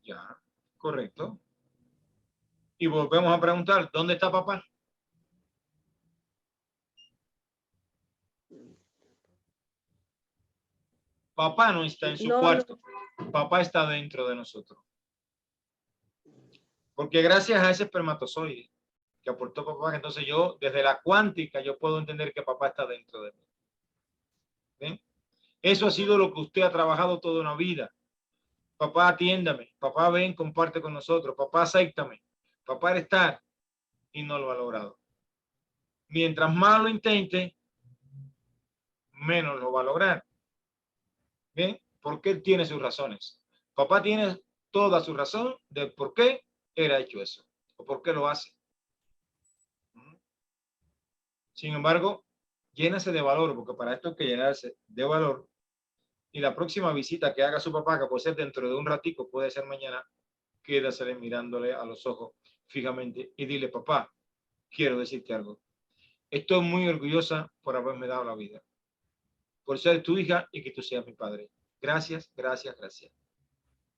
ya, correcto. Y volvemos a preguntar, ¿dónde está papá? Papá no está en su No, no, cuarto. Papá está dentro de nosotros. Porque gracias a ese espermatozoide que aportó papá, entonces yo, desde la cuántica, yo puedo entender que papá está dentro de mí. ¿Ven? Eso ha sido lo que usted ha trabajado toda una vida. Papá, atiéndame. Papá, ven, comparte con nosotros. Papá, acéptame. Papá, está y no lo ha logrado. Mientras más lo intente, menos lo va a lograr. ¿Bien? Porque él tiene sus razones. Papá tiene toda su razón de por qué él ha hecho eso o por qué lo hace. Sin embargo, llénase de valor, porque para esto hay que llenarse de valor. Y la próxima visita que haga su papá, que puede ser dentro de un ratico, puede ser mañana, quédase mirándole a los ojos fijamente y dile, papá, quiero decirte algo. Estoy muy orgullosa por haberme dado la vida, por ser tu hija y que tú seas mi padre. Gracias, gracias, gracias.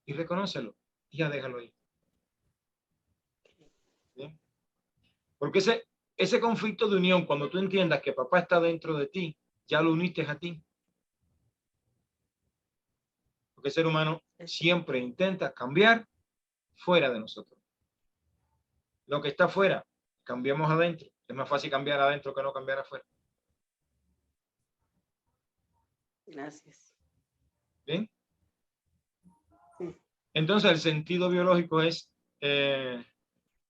Y reconócelo y ya déjalo ahí. ¿Bien? Porque ese conflicto de unión, cuando tú entiendas que papá está dentro de ti, ya lo uniste a ti. Porque el ser humano siempre intenta cambiar fuera de nosotros. Lo que está fuera, cambiamos adentro. Es más fácil cambiar adentro que no cambiar afuera. gracias. ¿Bien? Sí. Entonces el sentido biológico es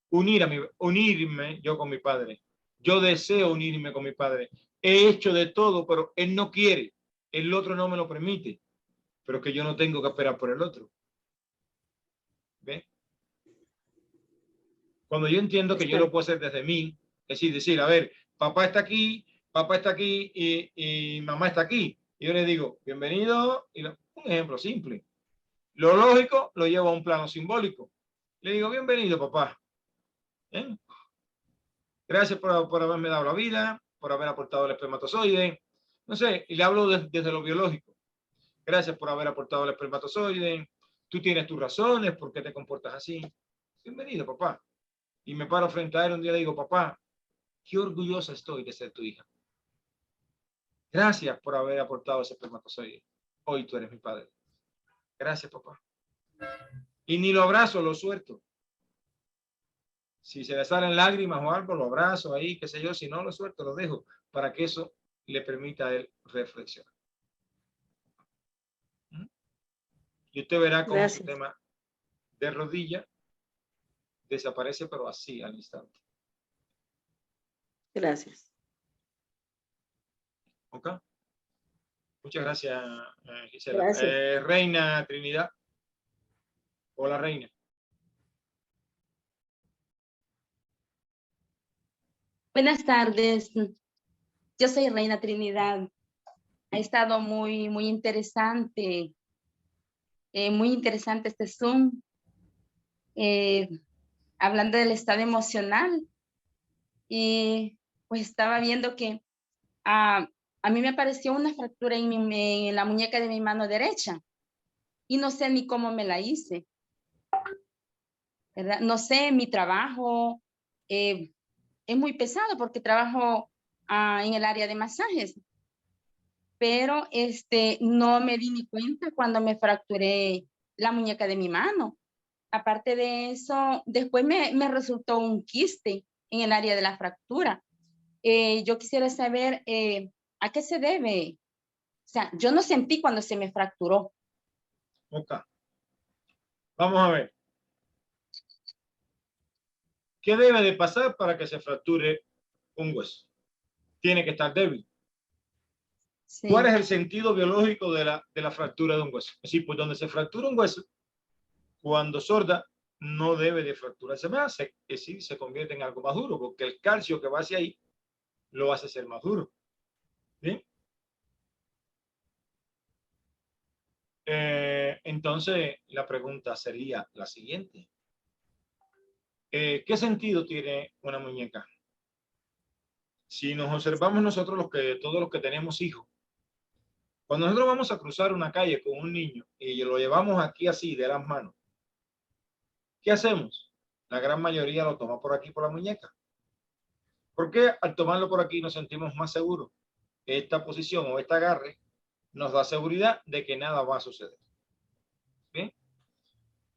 unirme yo con mi padre. Yo deseo unirme con mi padre. He hecho de todo, pero él no quiere. El otro no me lo permite. Pero que yo no tengo que esperar por el otro. ¿Ven? Cuando yo entiendo que yo Está lo bien. puedo hacer desde mí, es decir, a ver, papá está aquí y mamá está aquí. Y yo le digo, bienvenido. Un ejemplo simple. Lo lógico lo llevo a un plano simbólico. Le digo, bienvenido, papá. ¿Eh? Gracias por haberme dado la vida, por haber aportado el espermatozoide. No sé, y le hablo desde lo biológico. Gracias por haber aportado el espermatozoide. Tú tienes tus razones, por qué te comportas así. Bienvenido, papá. Y me paro frente a él un día y le digo, papá, qué orgullosa estoy de ser tu hija. Gracias por haber aportado ese espermatozoide. Hoy tú eres mi padre. Gracias, papá. Y ni lo abrazo, lo suelto. Si se le salen lágrimas o algo, lo abrazo ahí, qué sé yo. Si no, lo suelto, lo dejo para que eso le permita a él reflexionar. Y usted verá cómo su Gracias. tema de rodilla desaparece, pero así al instante. Gracias. ¿Ok? Muchas gracias, Gisela. Gracias. Reina Trinidad. Hola, Reina. Buenas tardes, yo soy Reina Trinidad. Ha estado muy interesante este Zoom, hablando del estado emocional. Y pues estaba viendo que a mí me apareció una fractura en la muñeca de mi mano derecha y no sé ni cómo me la hice, ¿verdad? No sé, mi trabajo es muy pesado porque trabajo en el área de masajes, pero no me di ni cuenta cuando me fracturé la muñeca de mi mano. Aparte de eso, después me resultó un quiste en el área de la fractura. Yo quisiera saber a qué se debe. O sea, yo no sentí cuando se me fracturó. Ok. Vamos a ver. ¿Qué debe de pasar para que se fracture un hueso? Tiene que estar débil. Sí. ¿Cuál es el sentido biológico de la fractura de un hueso? Es decir, pues donde se fractura un hueso, cuando sorda, no debe de fracturarse más, es decir, se convierte en algo más duro, porque el calcio que va hacia ahí lo hace ser más duro. ¿Bien? Entonces, la pregunta sería la siguiente. ¿Qué sentido tiene una muñeca? Si nos observamos nosotros todos los que tenemos hijos, cuando nosotros vamos a cruzar una calle con un niño y lo llevamos aquí así de las manos, ¿qué hacemos? La gran mayoría lo toma por aquí, por la muñeca. ¿Por qué al tomarlo por aquí nos sentimos más seguros? Esta posición o este agarre nos da seguridad de que nada va a suceder. ¿Bien?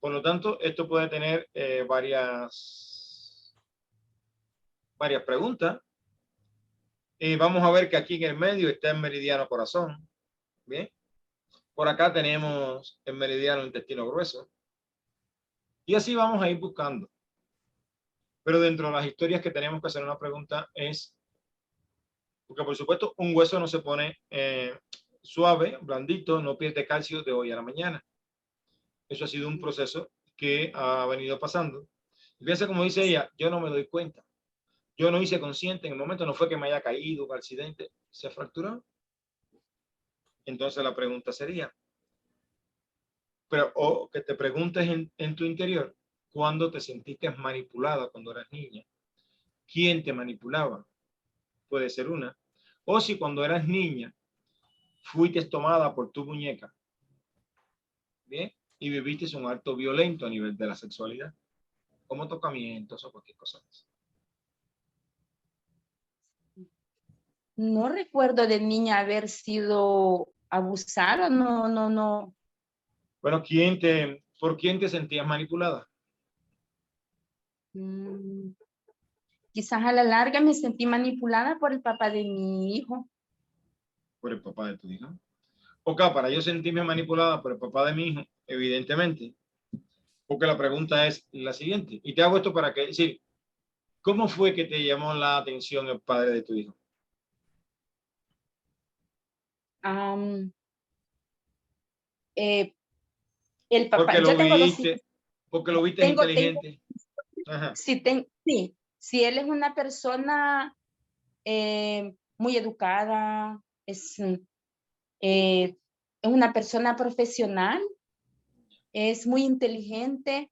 Por lo tanto, esto puede tener varias preguntas. Vamos a ver que aquí en el medio está el meridiano corazón. Bien. Por acá tenemos el meridiano intestino grueso. Y así vamos a ir buscando. Pero dentro de las historias que tenemos que hacer una pregunta es, porque por supuesto un hueso no se pone suave, blandito, no pierde calcio de hoy a la mañana. Eso ha sido un proceso que ha venido pasando. Y fíjense como dice ella, yo no me doy cuenta. Yo no hice consciente en el momento, no fue que me haya caído un accidente, se fracturó. Entonces la pregunta sería, pero o que te preguntes en tu interior, ¿cuándo te sentiste manipulada cuando eras niña? ¿Quién te manipulaba? Puede ser una. O si cuando eras niña fuiste tomada por tu muñeca, ¿bien? Y viviste un acto violento a nivel de la sexualidad, como tocamientos o cualquier cosa más. No recuerdo de niña haber sido abusada, no. Bueno, ¿por quién te sentías manipulada? Quizás a la larga me sentí manipulada por el papá de mi hijo. Por el papá de tu hijo. Ok, para yo sentirme manipulada por el papá de mi hijo, evidentemente, porque la pregunta es la siguiente, y te hago esto para que, decir, ¿cómo fue que te llamó la atención el padre de tu hijo? El papá, Porque lo yo tengo dos hijos. viste, porque lo viste Tengo, inteligente. Ajá. sí, él es una persona muy educada, es una persona profesional, es muy inteligente,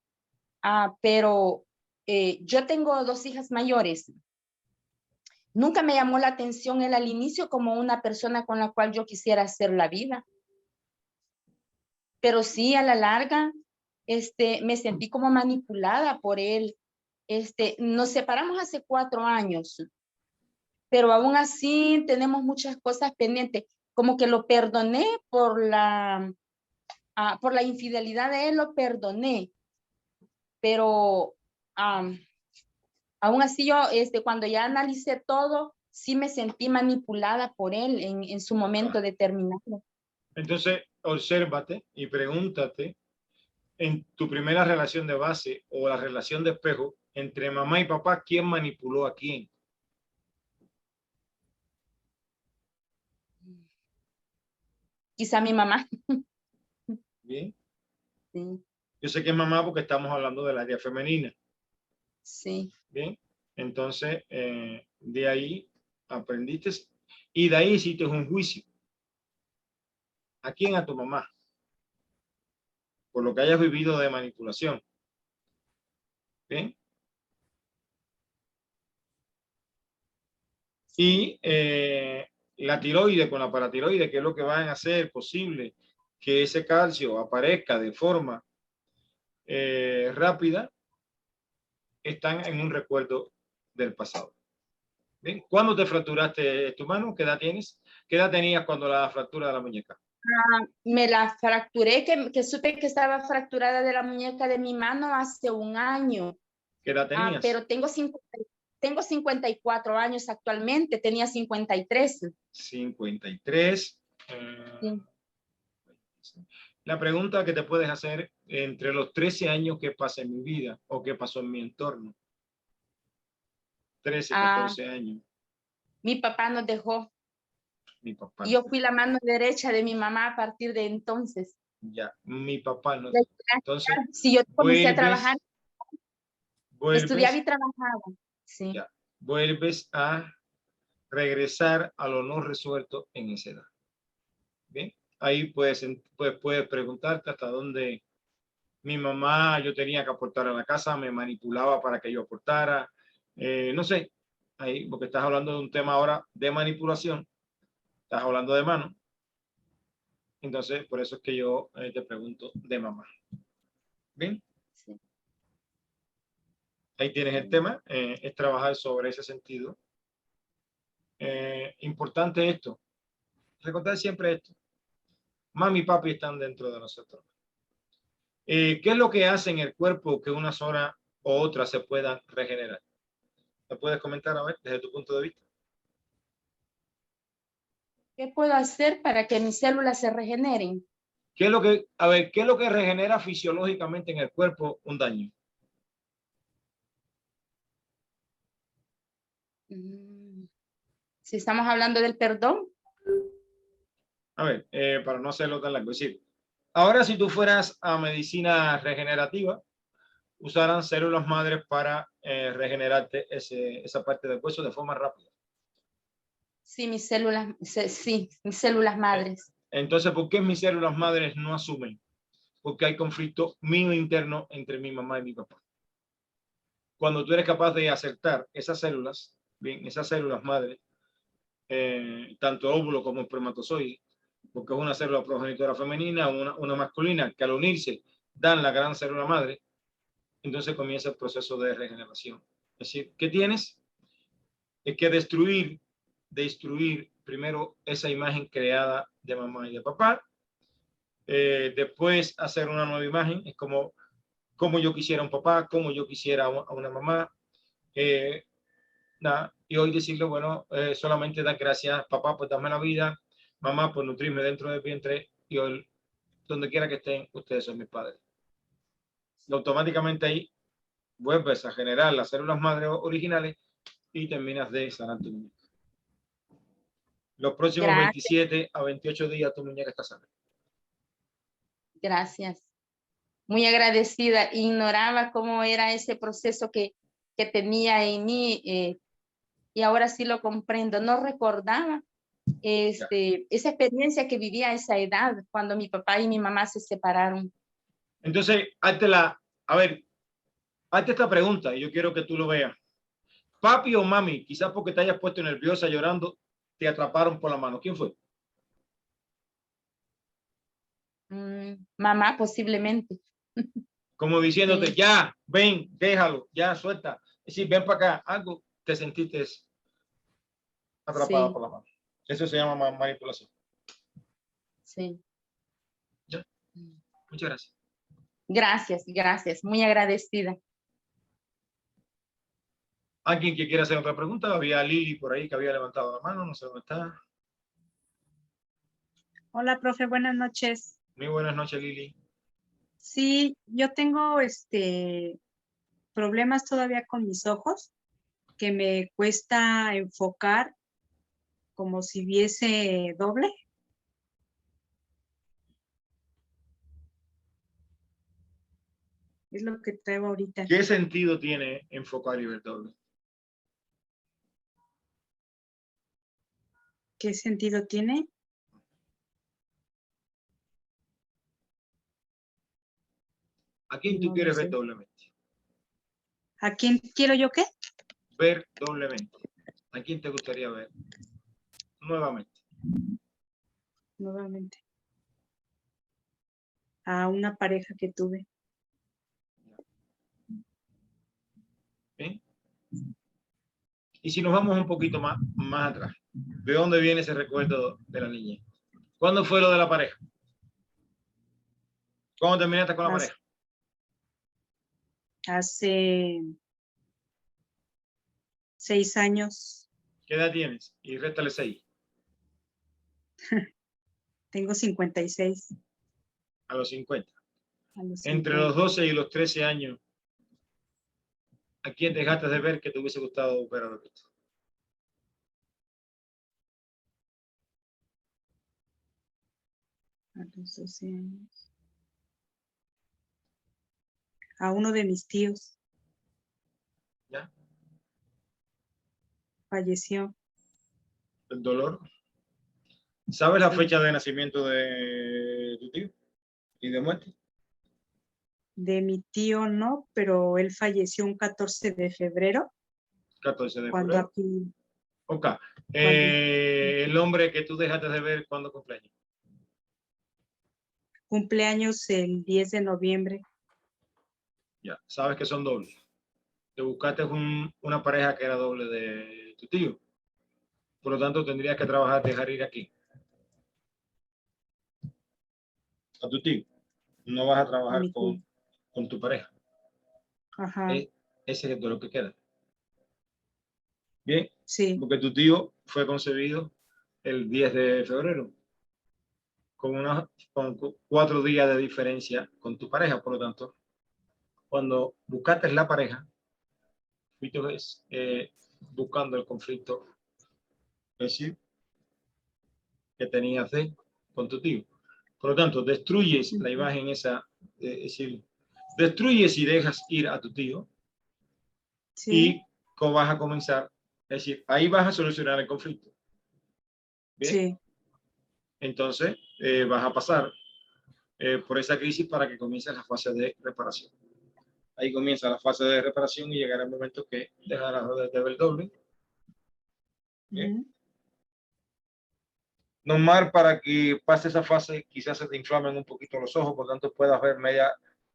pero yo tengo dos hijas mayores. Nunca me llamó la atención él al inicio como una persona con la cual yo quisiera hacer la vida. Pero sí, a la larga, me sentí como manipulada por él. Nos separamos hace 4 años, pero aún así tenemos muchas cosas pendientes. Como que lo perdoné por la infidelidad de él, lo perdoné, pero aún así yo, cuando ya analicé todo, sí me sentí manipulada por él en su momento determinado. Entonces, obsérvate y pregúntate en tu primera relación de base o la relación de espejo entre mamá y papá, ¿quién manipuló a quién? Quizá mi mamá. Bien. Sí, Yo sé que es mamá porque estamos hablando del área femenina. sí. Bien. Entonces, de ahí aprendiste y de ahí hiciste un juicio. ¿A quién? A tu mamá. Por lo que hayas vivido de manipulación. Bien. Y la tiroide con la paratiroide, que es lo que van a hacer posible que ese calcio aparezca de forma rápida, están en un recuerdo del pasado. ¿Bien? ¿Cuándo te fracturaste tu mano? ¿Qué edad tienes? ¿Qué edad tenías cuando la fractura de la muñeca? Me la fracturé, que supe que estaba fracturada de la muñeca de mi mano hace un año. ¿Qué edad tenías? Pero tengo 54 años actualmente, tenía 53. 53. Sí. La pregunta que te puedes hacer entre los 13 años que pasé en mi vida o que pasó en mi entorno. 13, 14 años. Mi papá nos dejó. Mi papá. Y yo fui la mano derecha de mi mamá a partir de entonces. Ya, mi papá no. Entonces, si yo comencé a trabajar, estudiaba vuelves, y trabajaba. Sí. ya, vuelves a regresar a lo no resuelto en esa edad. Bien, ahí puedes preguntarte hasta dónde mi mamá, yo tenía que aportar a la casa, me manipulaba para que yo aportara. No sé, ahí, porque estás hablando de un tema ahora de manipulación, estás hablando de mano. Entonces, por eso es que yo te pregunto de mamá. Bien. Sí. Ahí tienes el tema, es trabajar sobre ese sentido. Importante esto, recordar siempre esto. Mami y papi están dentro de nosotros. ¿Qué es lo que hace en el cuerpo que una zona o otra se puedan regenerar? ¿Me puedes comentar, a ver, desde tu punto de vista? ¿Qué puedo hacer para que mis células se regeneren? ¿Qué es lo que, a ver, qué es lo que regenera fisiológicamente en el cuerpo un daño? Si estamos hablando del perdón. A ver, para no hacerlo tan largo, es decir, ahora si tú fueras a medicina regenerativa, usarán células madres para regenerarte esa parte del hueso de forma rápida. Sí, mis células madres. Entonces, ¿por qué mis células madres no asumen? Porque hay conflicto mío interno entre mi mamá y mi papá. Cuando tú eres capaz de acertar esas células, bien, esas células madres, tanto óvulo como espermatozoide, porque es una célula progenitora femenina, una masculina, que al unirse dan la gran célula madre, entonces comienza el proceso de regeneración. Es decir, ¿qué tienes? Es que destruir primero esa imagen creada de mamá y de papá, después hacer una nueva imagen, es como yo quisiera un papá, como yo quisiera a una mamá, y hoy decirle, bueno, solamente dar gracias, papá, por darme la vida, mamá, por nutrirme dentro del vientre, y hoy, donde quiera que estén, ustedes son mis padres. Y automáticamente ahí vuelves a generar las células madres originales y terminas de sanar tu muñeca. Los próximos 27 a 28 días tu muñeca está sana. Gracias. Muy agradecida. Ignoraba cómo era ese proceso que tenía en mí y ahora sí lo comprendo. No recordaba esa experiencia que vivía a esa edad cuando mi papá y mi mamá se separaron. Entonces, hazte esta pregunta y yo quiero que tú lo veas. Papi o mami, quizás porque te hayas puesto nerviosa llorando, te atraparon por la mano. ¿Quién fue? Mamá, posiblemente. Como diciéndote, Sí. ya, ven, déjalo, ya, suelta. Es decir, ven para acá, algo, te sentiste atrapada por la mano. Eso se llama manipulación. Sí. Ya. Muchas gracias. Gracias. Muy agradecida. ¿Alguien que quiera hacer otra pregunta? Había Lili por ahí que había levantado la mano, no sé dónde está. Hola, profe, buenas noches. Muy buenas noches, Lili. Sí, yo tengo problemas todavía con mis ojos, que me cuesta enfocar como si viese doble. Es lo que traigo ahorita. ¿Qué sentido tiene enfocar y ver doble? ¿Qué sentido tiene? ¿A quién tú No quieres lo ver sé. doblemente? ¿A quién quiero yo qué? Ver doblemente. ¿A quién te gustaría ver nuevamente? Nuevamente. A una pareja que tuve. ¿Bien? Y si nos vamos un poquito más atrás, ¿de dónde viene ese recuerdo de la niñez? ¿Cuándo fue lo de la pareja? ¿Cuándo terminaste con la pareja? Hace 6 años. ¿Qué edad tienes? Y réstale 6. Tengo 56. A los 50. A los Entre 50. los 12 y los 13 años, ¿a quién dejaste de ver que te hubiese gustado ver a lo visto? A los 12 años. A uno de mis tíos. ¿Ya? Falleció. El dolor. ¿Sabes la Sí. fecha de nacimiento de tu tío y de muerte? De mi tío no, pero él falleció un 14 de febrero. 14 de Cuando febrero. aquí, Ok. cuando El hombre que tú dejaste de ver cuando cumpleaños. cumpleaños el 10 de noviembre. Ya, sabes que son dobles. Te buscaste una pareja que era doble de tu tío. Por lo tanto, tendrías que trabajar, dejar ir aquí. A tu tío. No vas a trabajar Mi tío. con tu pareja. Ajá. Ese es lo que queda. Bien, Sí. porque tu tío fue concebido el 10 de febrero, con 4 días de diferencia con tu pareja. Por lo tanto, cuando buscaste la pareja, fuiste buscando el conflicto, es decir, que tenías con tu tío. Por lo tanto, destruyes la imagen esa, es decir, destruyes y dejas ir a tu tío y Sí. vas a comenzar, es decir, ahí vas a solucionar el conflicto. Bien, Sí. entonces vas a pasar por esa crisis para que comience la fase de reparación. Ahí comienza la fase de reparación y llegará el momento que dejarás de ver doble. Ujú. Normal, para que pase esa fase, quizás se te inflamen un poquito los ojos, por tanto puedas ver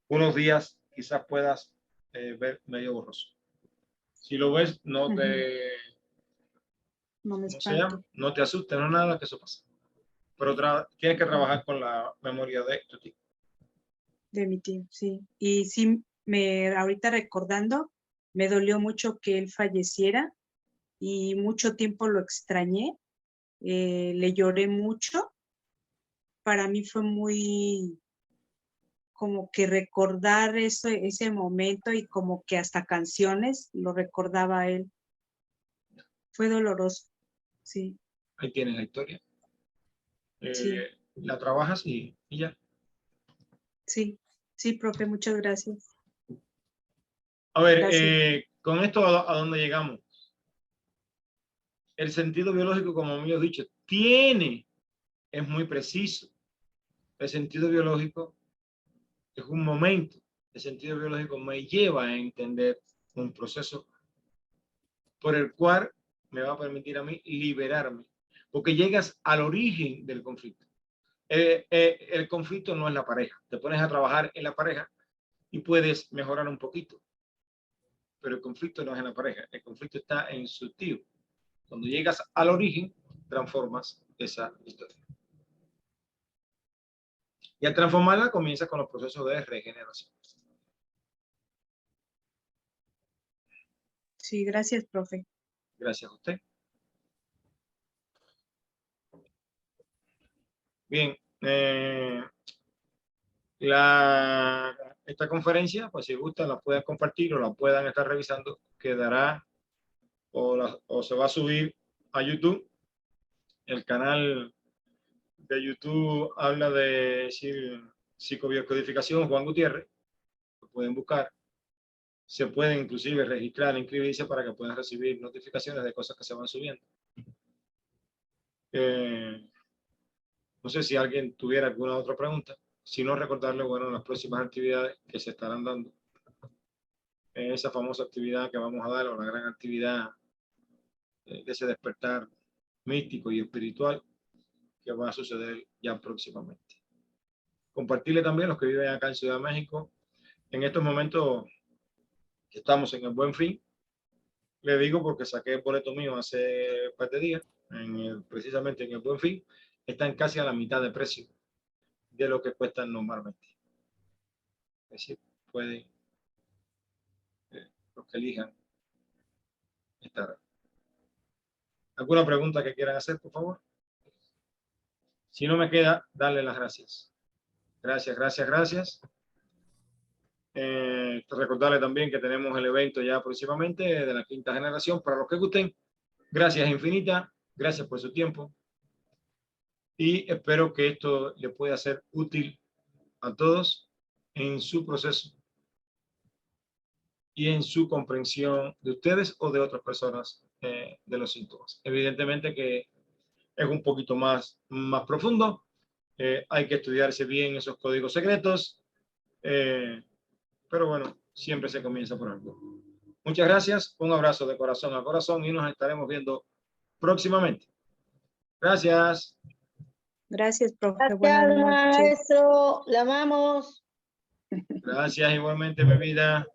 unos días, quizás puedas ver medio borroso. Si lo ves, No me ¿cómo se llama? espanto. No te asustes, no nada, que eso pasa. Pero tienes que trabajar con la memoria de tu tío. De mi tío, sí. Y sí, ahorita recordando, me dolió mucho que él falleciera y mucho tiempo lo extrañé. Le lloré mucho. Para mí fue muy como que recordar ese momento y como que hasta canciones lo recordaba a él. Fue doloroso, sí, Ahí tienes la historia. sí, La trabajas y ya. sí, profe, muchas gracias. A ver, Gracias. con esto, ¿a dónde llegamos? El sentido biológico, como me he dicho, es muy preciso. El sentido biológico es un momento. El sentido biológico me lleva a entender un proceso por el cual me va a permitir a mí liberarme, porque llegas al origen del conflicto. El conflicto no es la pareja. Te pones a trabajar en la pareja y puedes mejorar un poquito, pero el conflicto no es en la pareja. El conflicto está en su tío. Cuando llegas al origen, transformas esa historia. Y al transformarla, comienzas con los procesos de regeneración. Sí, gracias, profe. Gracias a usted. Bien, esta conferencia, pues si gustan, la pueden compartir o la puedan estar revisando, quedará o se va a subir a YouTube. El canal de YouTube habla de psicobiocodificación Juan Gutiérrez. Lo pueden buscar. Se pueden inclusive registrar, inscribirse para que puedan recibir notificaciones de cosas que se van subiendo. No sé si alguien tuviera alguna otra pregunta. Si no, recordarle, bueno, las próximas actividades que se estarán dando. Esa famosa actividad que vamos a dar, o la gran actividad de ese despertar místico y espiritual que va a suceder ya próximamente. Compartirle también a los que viven acá en Ciudad de México, en estos momentos que estamos en el Buen Fin. Le digo porque saqué el boleto mío hace un par de días, precisamente en el Buen Fin, están casi a la mitad de precio de lo que cuestan normalmente. Es decir, pueden los que elijan estar. ¿Alguna pregunta que quieran hacer, por favor? Si no me queda, darle las gracias. Gracias, gracias, gracias. Recordarle también que tenemos el evento ya próximamente de la 5ª generación. Para los que gusten, gracias infinitas, gracias por su tiempo y espero que esto le pueda ser útil a todos en su proceso y en su comprensión de ustedes o de otras personas de los síntomas. Evidentemente que es un poquito más profundo, hay que estudiarse bien esos códigos secretos, pero bueno, siempre se comienza por algo. Muchas gracias, un abrazo de corazón a corazón y nos estaremos viendo próximamente. Gracias. Gracias, profe. Gracias, Buenas noches. maestro. Le amamos. Gracias igualmente, mi vida.